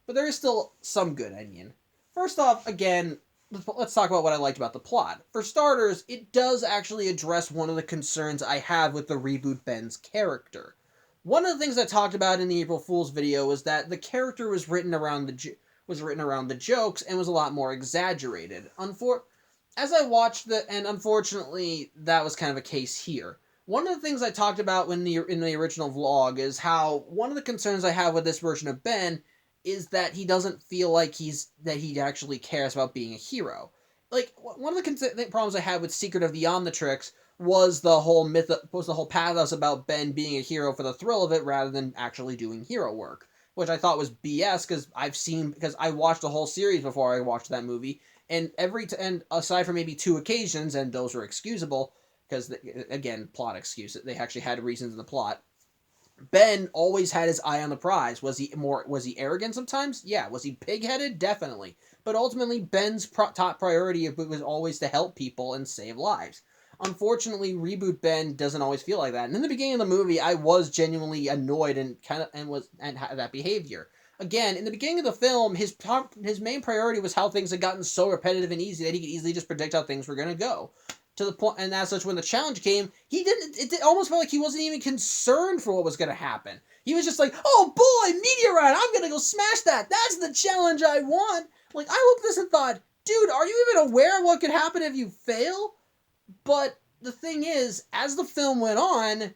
But there is still some good, I mean. First off, again, let's talk about what I liked about the plot. For starters, it does actually address one of the concerns I have with the reboot Ben's character. One of the things I talked about in the April Fool's video was that the character was written around the jokes and was a lot more exaggerated. As I watched and unfortunately, that was kind of a case here. One of the things I talked about in the original vlog is how one of the concerns I have with this version of Ben is that he doesn't feel like he actually cares about being a hero. Like one of the problems I had with Secret of the Omnitrix was the whole pathos about Ben being a hero for the thrill of it rather than actually doing hero work, which I thought was BS because I watched the whole series before I watched that movie, and aside from maybe two occasions, and those were excusable because again, plot excuse. They actually had reasons in the plot. Ben always had his eye on the prize. Was he arrogant sometimes? Yeah. Was he pig-headed? Definitely. But ultimately, Ben's top priority was always to help people and save lives. Unfortunately, reboot Ben doesn't always feel like that. And in the beginning of the movie, I was genuinely annoyed and had that behavior. Again, in the beginning of the film, his main priority was how things had gotten so repetitive and easy that he could easily just predict how things were going to go. To the point, and as such, when the challenge came, it almost felt like he wasn't even concerned for what was going to happen. He was just like, oh boy, meteorite, I'm going to go smash that. That's the challenge I want. Like, I looked at this and thought, dude, are you even aware of what could happen if you fail? But the thing is, as the film went on,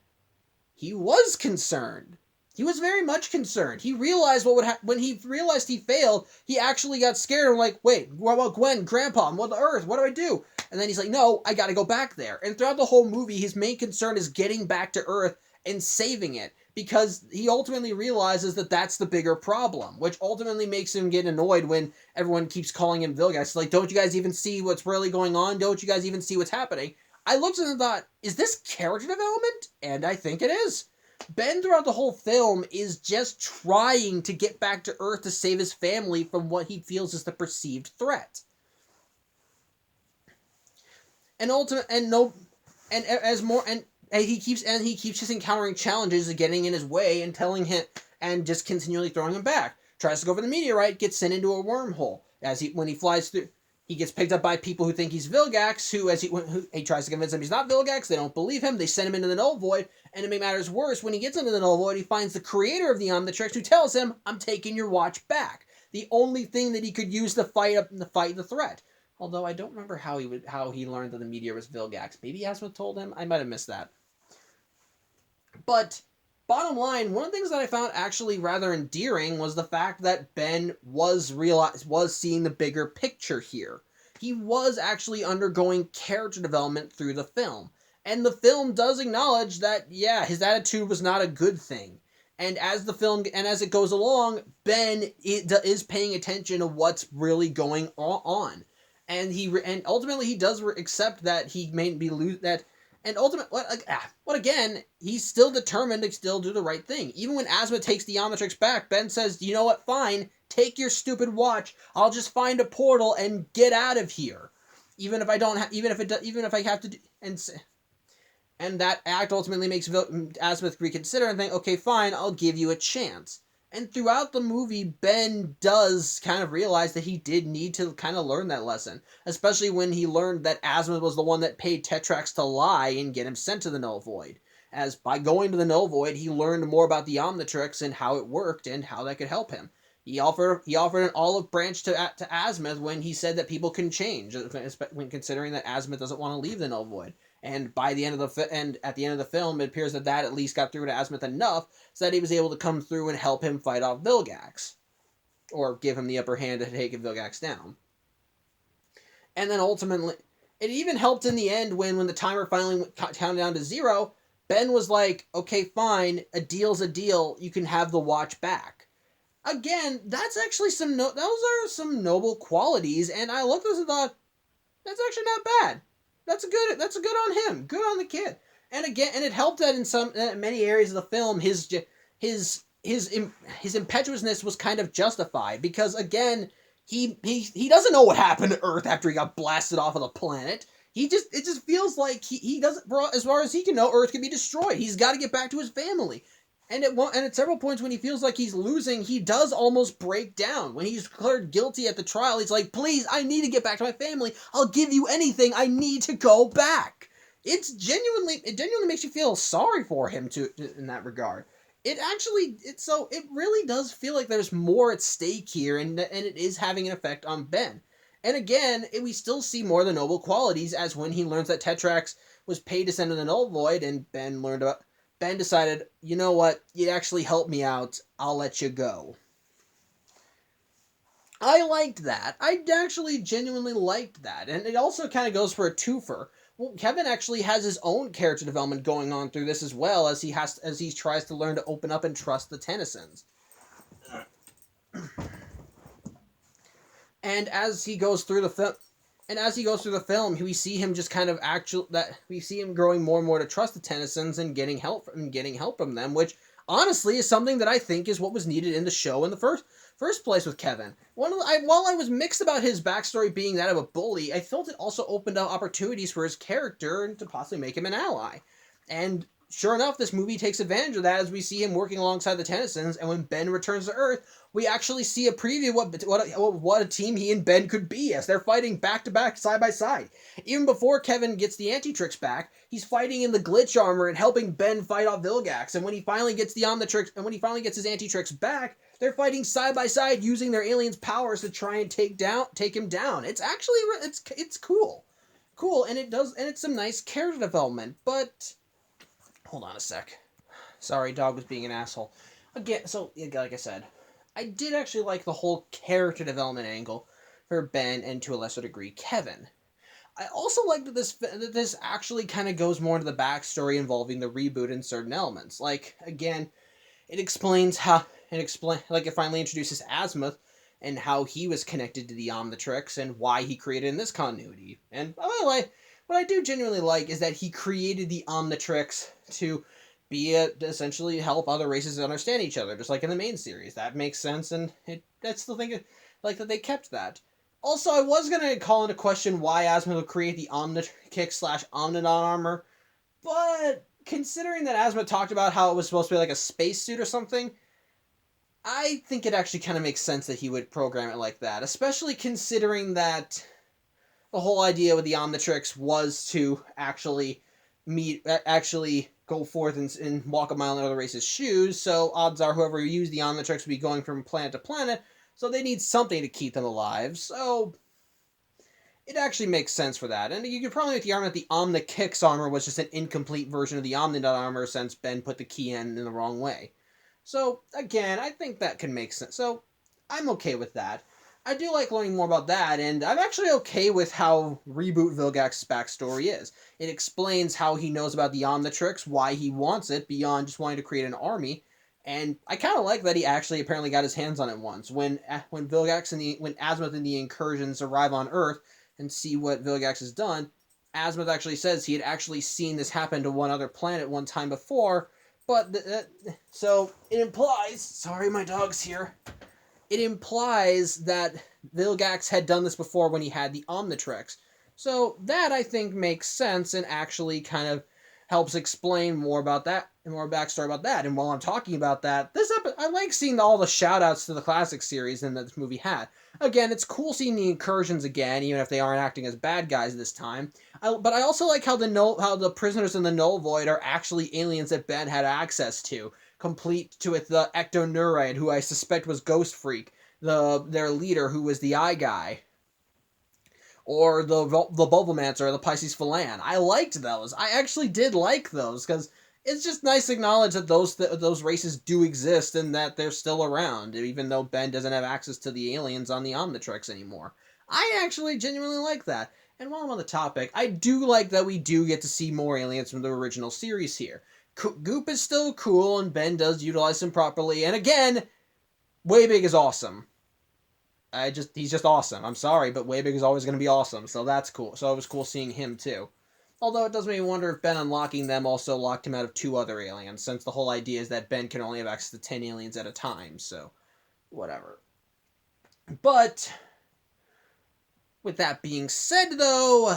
he was concerned. He was very much concerned. He realized when he realized he failed, he actually got scared and like, wait, what about Gwen, Grandpa, what the Earth? What do I do? And then he's like, no, I gotta go back there. And throughout the whole movie, his main concern is getting back to Earth and saving it, because he ultimately realizes that that's the bigger problem, which ultimately makes him get annoyed when everyone keeps calling him Vilgax. It's like, don't you guys even see what's really going on? Don't you guys even see what's happening? I looked at him and thought, is this character development? And I think it is. Ben, throughout the whole film, is just trying to get back to Earth to save his family from what he feels is the perceived threat. And he keeps just encountering challenges getting in his way and telling him and just continually throwing him back. Tries to go for the meteorite, gets sent into a wormhole. When he flies through, he gets picked up by people who think he's Vilgax, who he tries to convince them he's not Vilgax. They don't believe him. They send him into the Null Void, and to make matters worse, when he gets into the Null Void, he finds the creator of the Omnitrix, who tells him, "I'm taking your watch back." The only thing that he could use to fight the threat. Although I don't remember how he learned that the meteor was Vilgax. Maybe Azimuth told him. I might have missed that. But bottom line, one of the things that I found actually rather endearing was the fact that Ben was seeing the bigger picture here. He was actually undergoing character development through the film. And the film does acknowledge that, yeah, his attitude was not a good thing. And as it goes along, Ben is paying attention to what's really going on. And ultimately he does accept that he may be again, he's still determined to still do the right thing. Even when Azimuth takes the Omnitrix back, Ben says, "You know what? Fine, take your stupid watch. I'll just find a portal and get out of here, even if I have to." And that act ultimately makes Azimuth reconsider and think, "Okay, fine, I'll give you a chance." And throughout the movie, Ben does kind of realize that he did need to kind of learn that lesson. Especially when he learned that Azimuth was the one that paid Tetrax to lie and get him sent to the Null Void. As by going to the Null Void, he learned more about the Omnitrix and how it worked and how that could help him. He offered an olive branch to Azimuth when he said that people can change, when considering that Azimuth doesn't want to leave the Null Void. And by the end of at the end of the film, it appears that at least got through to Azimuth enough so that he was able to come through and help him fight off Vilgax, or give him the upper hand to take Vilgax down. And then ultimately, it even helped in the end when the timer finally counted down to 0. Ben was like, "Okay, fine, a deal's a deal. You can have the watch back." Again, that's actually those are some noble qualities, and I looked at this and thought, that's actually not bad. That's a good on him. Good on the kid. And again, and it helped that in many areas of the film, his impetuousness was kind of justified, because again, he doesn't know what happened to Earth after he got blasted off of the planet. It just feels like he doesn't, as far as he can know, Earth can be destroyed. He's got to get back to his family. And at several points when he feels like he's losing, he does almost break down. When he's declared guilty at the trial, he's like, "Please, I need to get back to my family. I'll give you anything. I need to go back." It genuinely makes you feel sorry for him in that regard. It really does feel like there's more at stake here, and it is having an effect on Ben. And again, we still see more of the noble qualities, as when he learns that Tetrax was paid to send in the Null Void, and Ben decided, "You know what? You actually helped me out. I'll let you go." I liked that. I actually genuinely liked that. And it also kind of goes for a twofer. Well, Kevin actually has his own character development going on through this, as well, as he tries to learn to open up and trust the Tennysons. And as he goes through the film, we see him just kind of we see him growing more and more to trust the Tennysons and getting help from them, which honestly is something that I think is what was needed in the show in the first place with Kevin. While I was mixed about his backstory being that of a bully, I felt it also opened up opportunities for his character and to possibly make him an ally. And sure enough, this movie takes advantage of that, as we see him working alongside the Tennysons, and when Ben returns to Earth, we actually see a preview of what a team he and Ben could be, as they're fighting back-to-back, side-by-side. Even before Kevin gets the Anti-Trix back, he's fighting in the glitch armor and helping Ben fight off Vilgax, and when he finally gets his Anti-Trix back, they're fighting side-by-side using their aliens' powers to try and take him down. It's actually, it's cool. Cool, and it's some nice character development, but hold on a sec. Sorry, dog was being an asshole. Again, so, like I said, I did actually like the whole character development angle for Ben, and to a lesser degree, Kevin. I also like that this actually kind of goes more into the backstory involving the reboot in certain elements. Like, again, it finally introduces Azimuth and how he was connected to the Omnitrix and why he created in this continuity. And by the way, what I do genuinely like is that he created the Omnitrix to essentially help other races understand each other, just like in the main series. That makes sense, and that's the thing, like, that they kept that. Also, I was going to call into question why Azimuth would create the Omnidon armor, but considering that Azimuth talked about how it was supposed to be like a spacesuit or something, I think it actually kind of makes sense that he would program it like that, especially considering that the whole idea with the Omnitrix was to actually go forth and walk a mile in other races' shoes, so odds are whoever used the Omnitrix would be going from planet to planet, so they need something to keep them alive, so it actually makes sense for that. And you could probably make the argument that the Omnikix armor was just an incomplete version of the Omnidot armor, since Ben put the key in the wrong way. So, again, I think that can make sense. So, I'm okay with that. I do like learning more about that, and I'm actually okay with how Reboot Vilgax's backstory is. It explains how he knows about the Omnitrix, why he wants it, beyond just wanting to create an army, and I kind of like that he actually apparently got his hands on it once. When Azimuth and the Incursions arrive on Earth and see what Vilgax has done, Azimuth actually says he had actually seen this happen to one other planet one time before, but so it implies, sorry my dog's here, it implies that Vilgax had done this before when he had the Omnitrix. So that, I think, makes sense and actually kind of helps explain more about that and more backstory about that. And while I'm talking about that, I like seeing all the shout-outs to the classic series that this movie had. Again, it's cool seeing the Incursions again, even if they aren't acting as bad guys this time. But I also like how the prisoners in the Null Void are actually aliens that Ben had access to, complete to it the Ectoneuride, who I suspect was Ghost Freak, their leader, who was the Eye Guy. or the Bulbamancer or the Pisces Phalan. I liked those. I actually did like those because it's just nice to acknowledge that those races do exist and that they're still around, even though Ben doesn't have access to the aliens on the Omnitrix anymore. I actually genuinely like that. And while I'm on the topic, I do like that we do get to see more aliens from the original series here. Goop is still cool, and Ben does utilize him properly. And again, Waybig is awesome. He's just awesome. I'm sorry, but Waybig is always going to be awesome, so that's cool. So it was cool seeing him too. Although it does make me wonder if Ben unlocking them also locked him out of 2 other aliens, since the whole idea is that Ben can only have access to 10 aliens at a time, so whatever. But with that being said, though,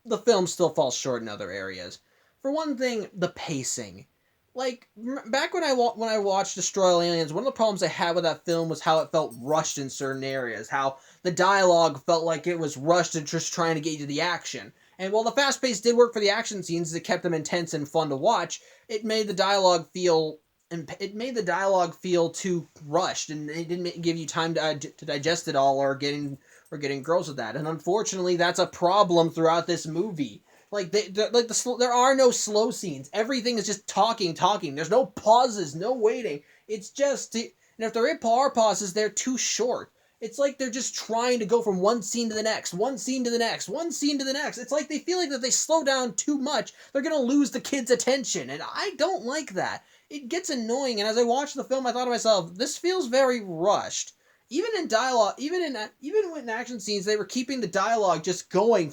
the film still falls short in other areas. For one thing, the pacing. Like, back when I watched Destroy All Aliens, one of the problems I had with that film was how it felt rushed in certain areas. How the dialogue felt like it was rushed and just trying to get you to the action. And while the fast pace did work for the action scenes, it kept them intense and fun to watch, it made the dialogue feel too rushed, and it didn't give you time to digest it all or getting gross with that. And unfortunately, that's a problem throughout this movie. Like there are no slow scenes. Everything is just talking. There's no pauses, no waiting. It's just, and if there are pauses, they're too short. It's like they're just trying to go from one scene to the next, one scene to the next, one scene to the next. It's like they feel like that they slow down too much, they're gonna lose the kid's attention, and I don't like that. It gets annoying, and as I watched the film, I thought to myself, this feels very rushed. Even in dialogue, even in action scenes, they were keeping the dialogue just going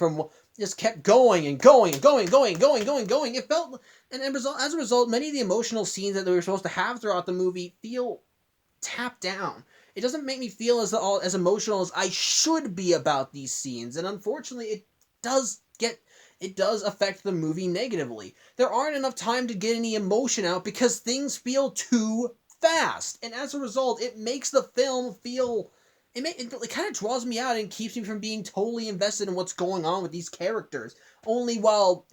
just kept going and going. It felt, and as a result, many of the emotional scenes that they were supposed to have throughout the movie feel tapped down. It doesn't make me feel as emotional as I should be about these scenes, and unfortunately, it does affect the movie negatively. There aren't enough time to get any emotion out because things feel too fast, and as a result, it makes the film feel. It kind of draws me out and keeps me from being totally invested in what's going on with these characters. Only while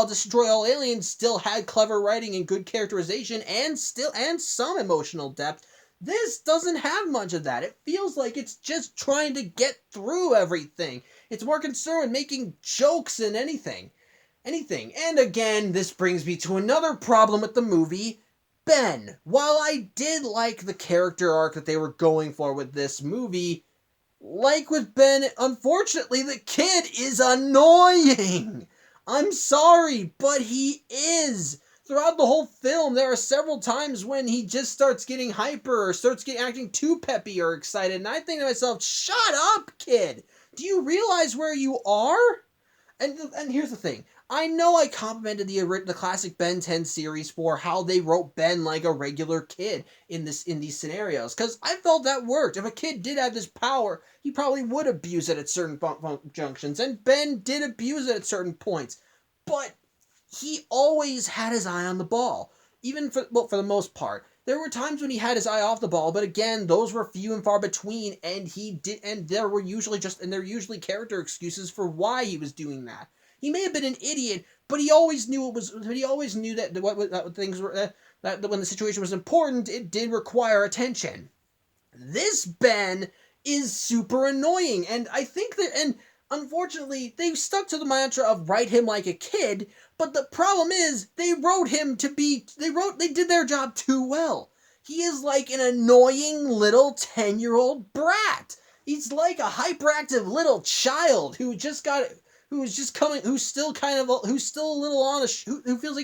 Destroy All Aliens still had clever writing and good characterization and some emotional depth. This doesn't have much of that. It feels like it's just trying to get through everything. It's more concerned with making jokes than anything. And again, this brings me to another problem with the movie. Ben, while I did like the character arc that they were going for with this movie, like with Ben, unfortunately, the kid is annoying. I'm sorry, but he is. Throughout the whole film, there are several times when he just starts getting hyper or acting too peppy or excited, and I think to myself, shut up, kid. Do you realize where you are? And here's the thing. I know I complimented the classic Ben 10 series for how they wrote Ben like a regular kid in these scenarios, because I felt that worked. If a kid did have this power, he probably would abuse it at certain junctions, and Ben did abuse it at certain points. But he always had his eye on the ball, even for the most part. There were times when he had his eye off the ball, but again, those were few and far between, and there were usually character excuses for why he was doing that. He may have been an idiot, but he always knew that what things were that when the situation was important, it did require attention. This Ben is super annoying, and I think that unfortunately, they stuck to the mantra of write him like a kid, but the problem is, they did their job too well. He is like an annoying little 10-year-old brat. He's like a hyperactive little child who feels like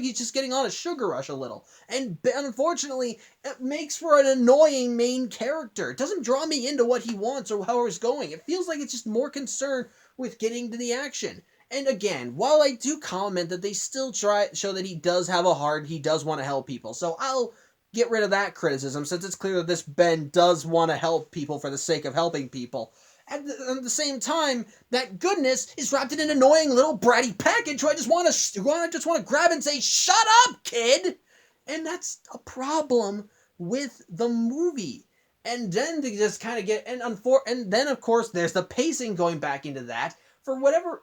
he's just getting on a sugar rush a little. And unfortunately, it makes for an annoying main character. It doesn't draw me into what he wants or how he's going. It feels like it's just more concerned with getting to the action. And again, while I do comment that they still try to show that he does have a heart, he does want to help people. So I'll get rid of that criticism, since it's clear that this Ben does want to help people for the sake of helping people. At the same time, that goodness is wrapped in an annoying little bratty package who I just want to grab and say, "Shut up, kid!" And that's a problem with the movie. And then to just kind of and then of course there's the pacing going back into that for whatever,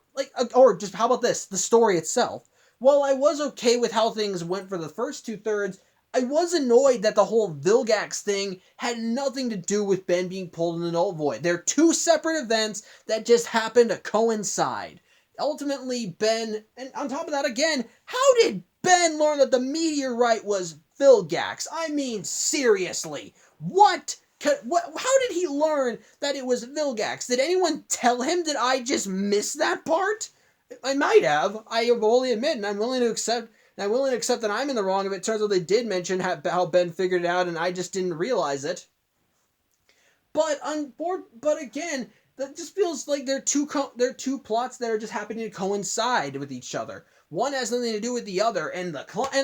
or just how about this, the story itself. While I was okay with how things went for the first 2/3, I was annoyed that the whole Vilgax thing had nothing to do with Ben being pulled in the null void. They're two separate events that just happened to coincide. Ultimately, Ben, and on top of that, again, how did Ben learn that the meteorite was Vilgax? I mean, seriously, what? How did he learn that it was Vilgax? Did anyone tell him? Did I just miss that part? I might have. I fully admit, and I'm willing to accept. And I'm willing to accept that I'm in the wrong if it turns out they did mention how Ben figured it out and I just didn't realize it. But again, that just feels like they're two plots that are just happening to coincide with each other. One has nothing to do with the other, and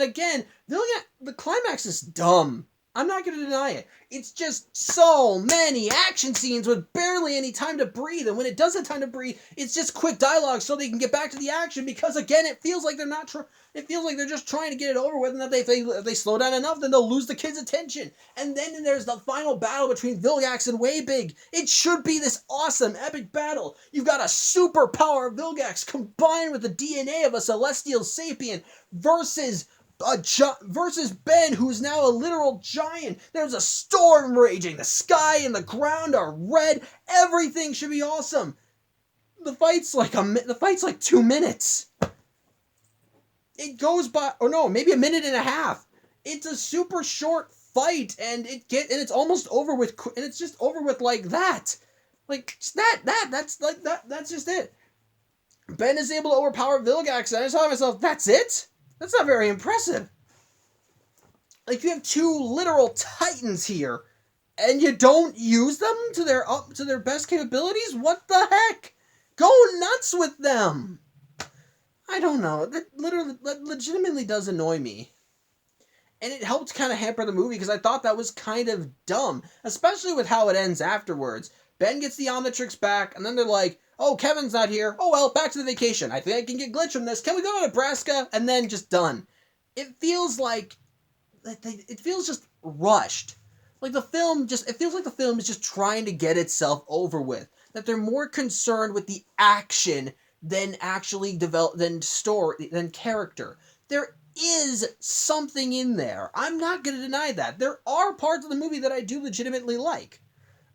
again, the climax is dumb. I'm not going to deny it. It's just so many action scenes with barely any time to breathe, and when it does have time to breathe, it's just quick dialogue so they can get back to the action. Because again, it feels like they're not. It feels like they're just trying to get it over with, and that if they slow down enough, then they'll lose the kids' attention. And then there's the final battle between Vilgax and Waybig. It should be this awesome, epic battle. You've got a superpower Vilgax combined with the DNA of a celestial sapien versus Ben, who's now a literal giant. There's a storm raging. The sky and the ground are red. Everything should be awesome. The fight's like 2 minutes. It goes by, or no, maybe a minute and a half. It's a super short fight, and it's almost over with, and it's just over with like that. That's just it. Ben is able to overpower Vilgax, and I just thought to myself, that's it? That's not very impressive. Like, you have two literal titans here, and you don't use them to their best capabilities? What the heck? Go nuts with them! I don't know. That legitimately does annoy me. And it helped kind of hamper the movie because I thought that was kind of dumb, especially with how it ends afterwards. Ben gets the Omnitrix back, and then they're like, oh, Kevin's not here. Oh, well, back to the vacation. I think I can get Glitch from this. Can we go to Nebraska? And then just done. It feels just rushed. Like it feels like the film is just trying to get itself over with. That they're more concerned with the action than actually than character. There is something in there. I'm not going to deny that. There are parts of the movie that I do legitimately like.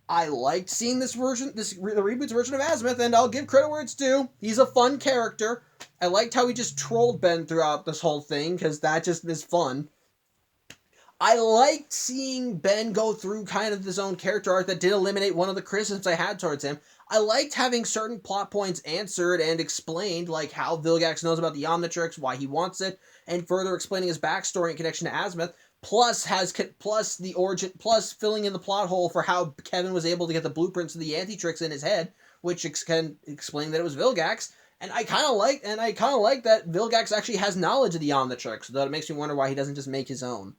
I liked seeing the reboot's version of Azimuth, and I'll give credit where it's due. He's a fun character. I liked how he just trolled Ben throughout this whole thing, because that just is fun. I liked seeing Ben go through kind of his own character arc that did eliminate one of the criticisms I had towards him. I liked having certain plot points answered and explained, like how Vilgax knows about the Omnitrix, why he wants it, and further explaining his backstory in connection to Azimuth. Plus filling in the plot hole for how Kevin was able to get the blueprints of the Antitrix in his head, which can explain that it was Vilgax. And I kind of like that Vilgax actually has knowledge of the Omnitrix, so that it makes me wonder why he doesn't just make his own.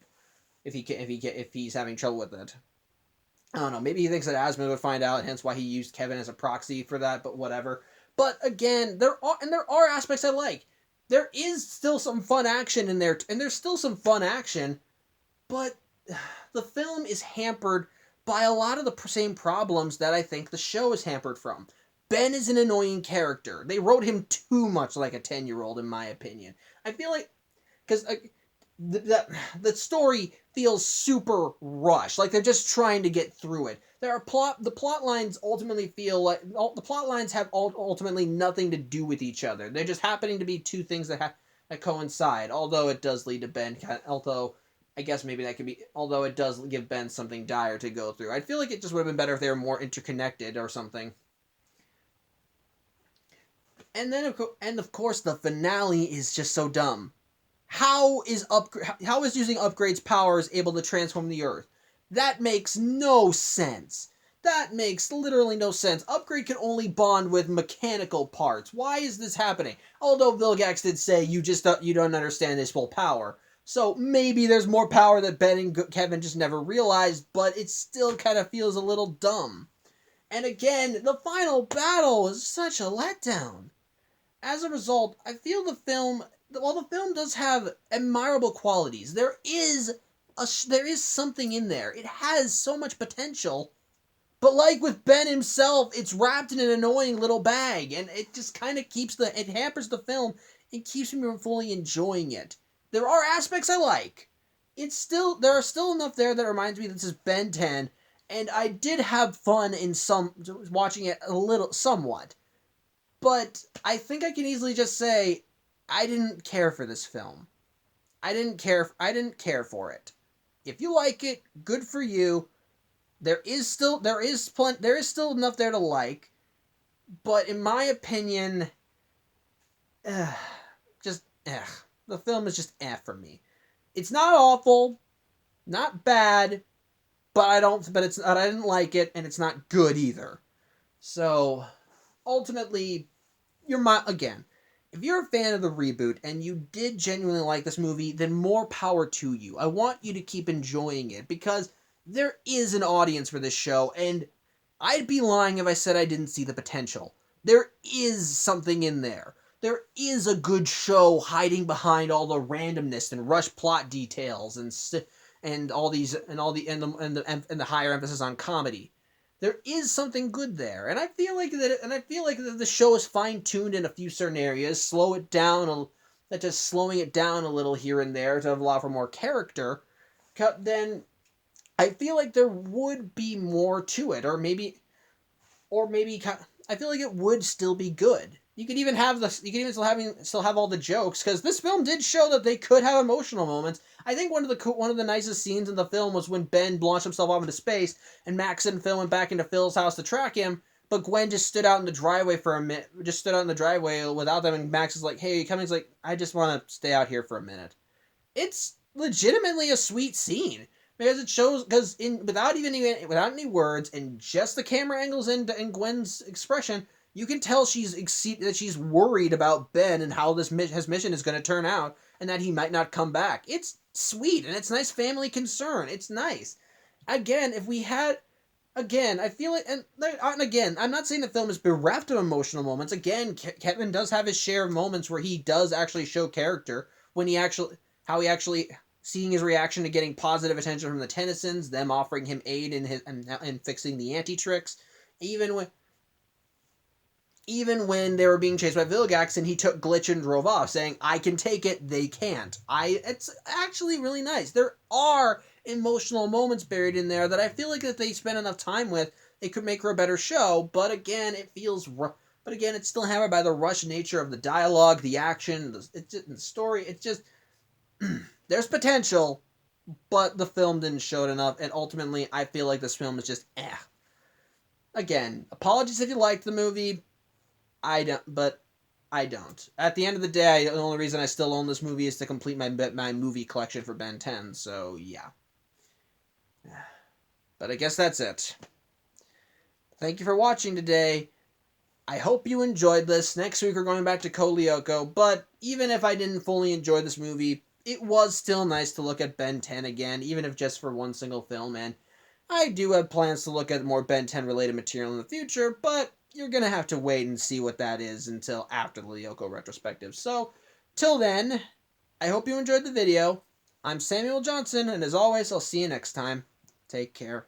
If he's having trouble with it. I don't know. Maybe he thinks that Azimuth would find out, hence why he used Kevin as a proxy for that. But whatever. But again, there are aspects I like. There is still some fun action in there, and there's still some fun action. But the film is hampered by a lot of the same problems that I think the show is hampered from. Ben is an annoying character. They wrote him too much like a 10-year-old, in my opinion. I feel like because. The story feels super rushed, like they're just trying to get through it. The plot lines ultimately feel like the plot lines have ultimately nothing to do with each other. They're just happening to be two things that coincide. Although it does lead to Ben. Although I guess maybe that could be. Although it does give Ben something dire to go through. I feel like it just would have been better if they were more interconnected or something. And then of course the finale is just so dumb. How is using Upgrade's powers able to transform the Earth? That makes no sense. That makes literally no sense. Upgrade can only bond with mechanical parts. Why is this happening? Although Vilgax did say you don't understand his full power. So maybe there's more power that Ben and Kevin just never realized, but it still kind of feels a little dumb. And again, the final battle is such a letdown. As a result, I feel while the film does have admirable qualities, there is something in there. It has so much potential, but like with Ben himself, it's wrapped in an annoying little bag, and it just kind of it hampers the film and keeps me from fully enjoying it. There are aspects I like. there are still enough there that reminds me this is Ben 10, and I did have fun in some watching it a little somewhat. But I think I can easily just say I didn't care for this film. I didn't care for it. If you like it, good for you. There is still enough there to like, but in my opinion, uh, just the film is just for me. It's not awful, not bad, but I didn't like it, and it's not good either. So ultimately, again, if you're a fan of the reboot and you did genuinely like this movie, then more power to you. I want you to keep enjoying it because there is an audience for this show, and I'd be lying if I said I didn't see the potential. There is something in there. There is a good show hiding behind all the randomness and rush plot details and all these and the higher emphasis on comedy. There is something good there, and I feel like the show is fine tuned in a few certain areas, just slowing it down a little here and there to allow for more character. Then I feel like there would be more to it, or maybe I feel like it would still be good. You could even still have all the jokes because this film did show that they could have emotional moments. I think one of the nicest scenes in the film was when Ben launched himself off into space and Max and Phil went back into Phil's house to track him, but Gwen just stood out in the driveway for a minute, just stood out in the driveway without them, and Max is like, "Hey, you coming?" He's like, "I just want to stay out here for a minute." It's legitimately a sweet scene because it shows without any words and just the camera angles and Gwen's expression, you can tell that she's worried about Ben and how his mission is going to turn out and that he might not come back. It's sweet and it's nice family concern. It's nice. Again, if we had again, I feel it, and again, I'm not saying the film is bereft of emotional moments. Again, Kevin does have his share of moments where he does actually show character when he actually seeing his reaction to getting positive attention from the Tennysons, them offering him aid in fixing the anti-tricks, even when they were being chased by Vilgax and he took Glitch and drove off, saying, "I can take it, they can't." It's actually really nice. There are emotional moments buried in there that I feel like if they spend enough time with, it could make for a better show. But again, it's still hammered by the rush nature of the dialogue, the action, the story. It's just there's potential, but the film didn't show it enough, and ultimately, I feel like this film is just Again, apologies if you liked the movie. I don't. At the end of the day, the only reason I still own this movie is to complete my movie collection for Ben 10, so yeah. But I guess that's it. Thank you for watching today. I hope you enjoyed this. Next week we're going back to Kolyoko, but even if I didn't fully enjoy this movie, it was still nice to look at Ben 10 again, even if just for one single film, and I do have plans to look at more Ben 10 related material in the future, but you're going to have to wait and see what that is until after the Lyoko retrospective. So, till then, I hope you enjoyed the video. I'm Samuel Johnson, and as always, I'll see you next time. Take care.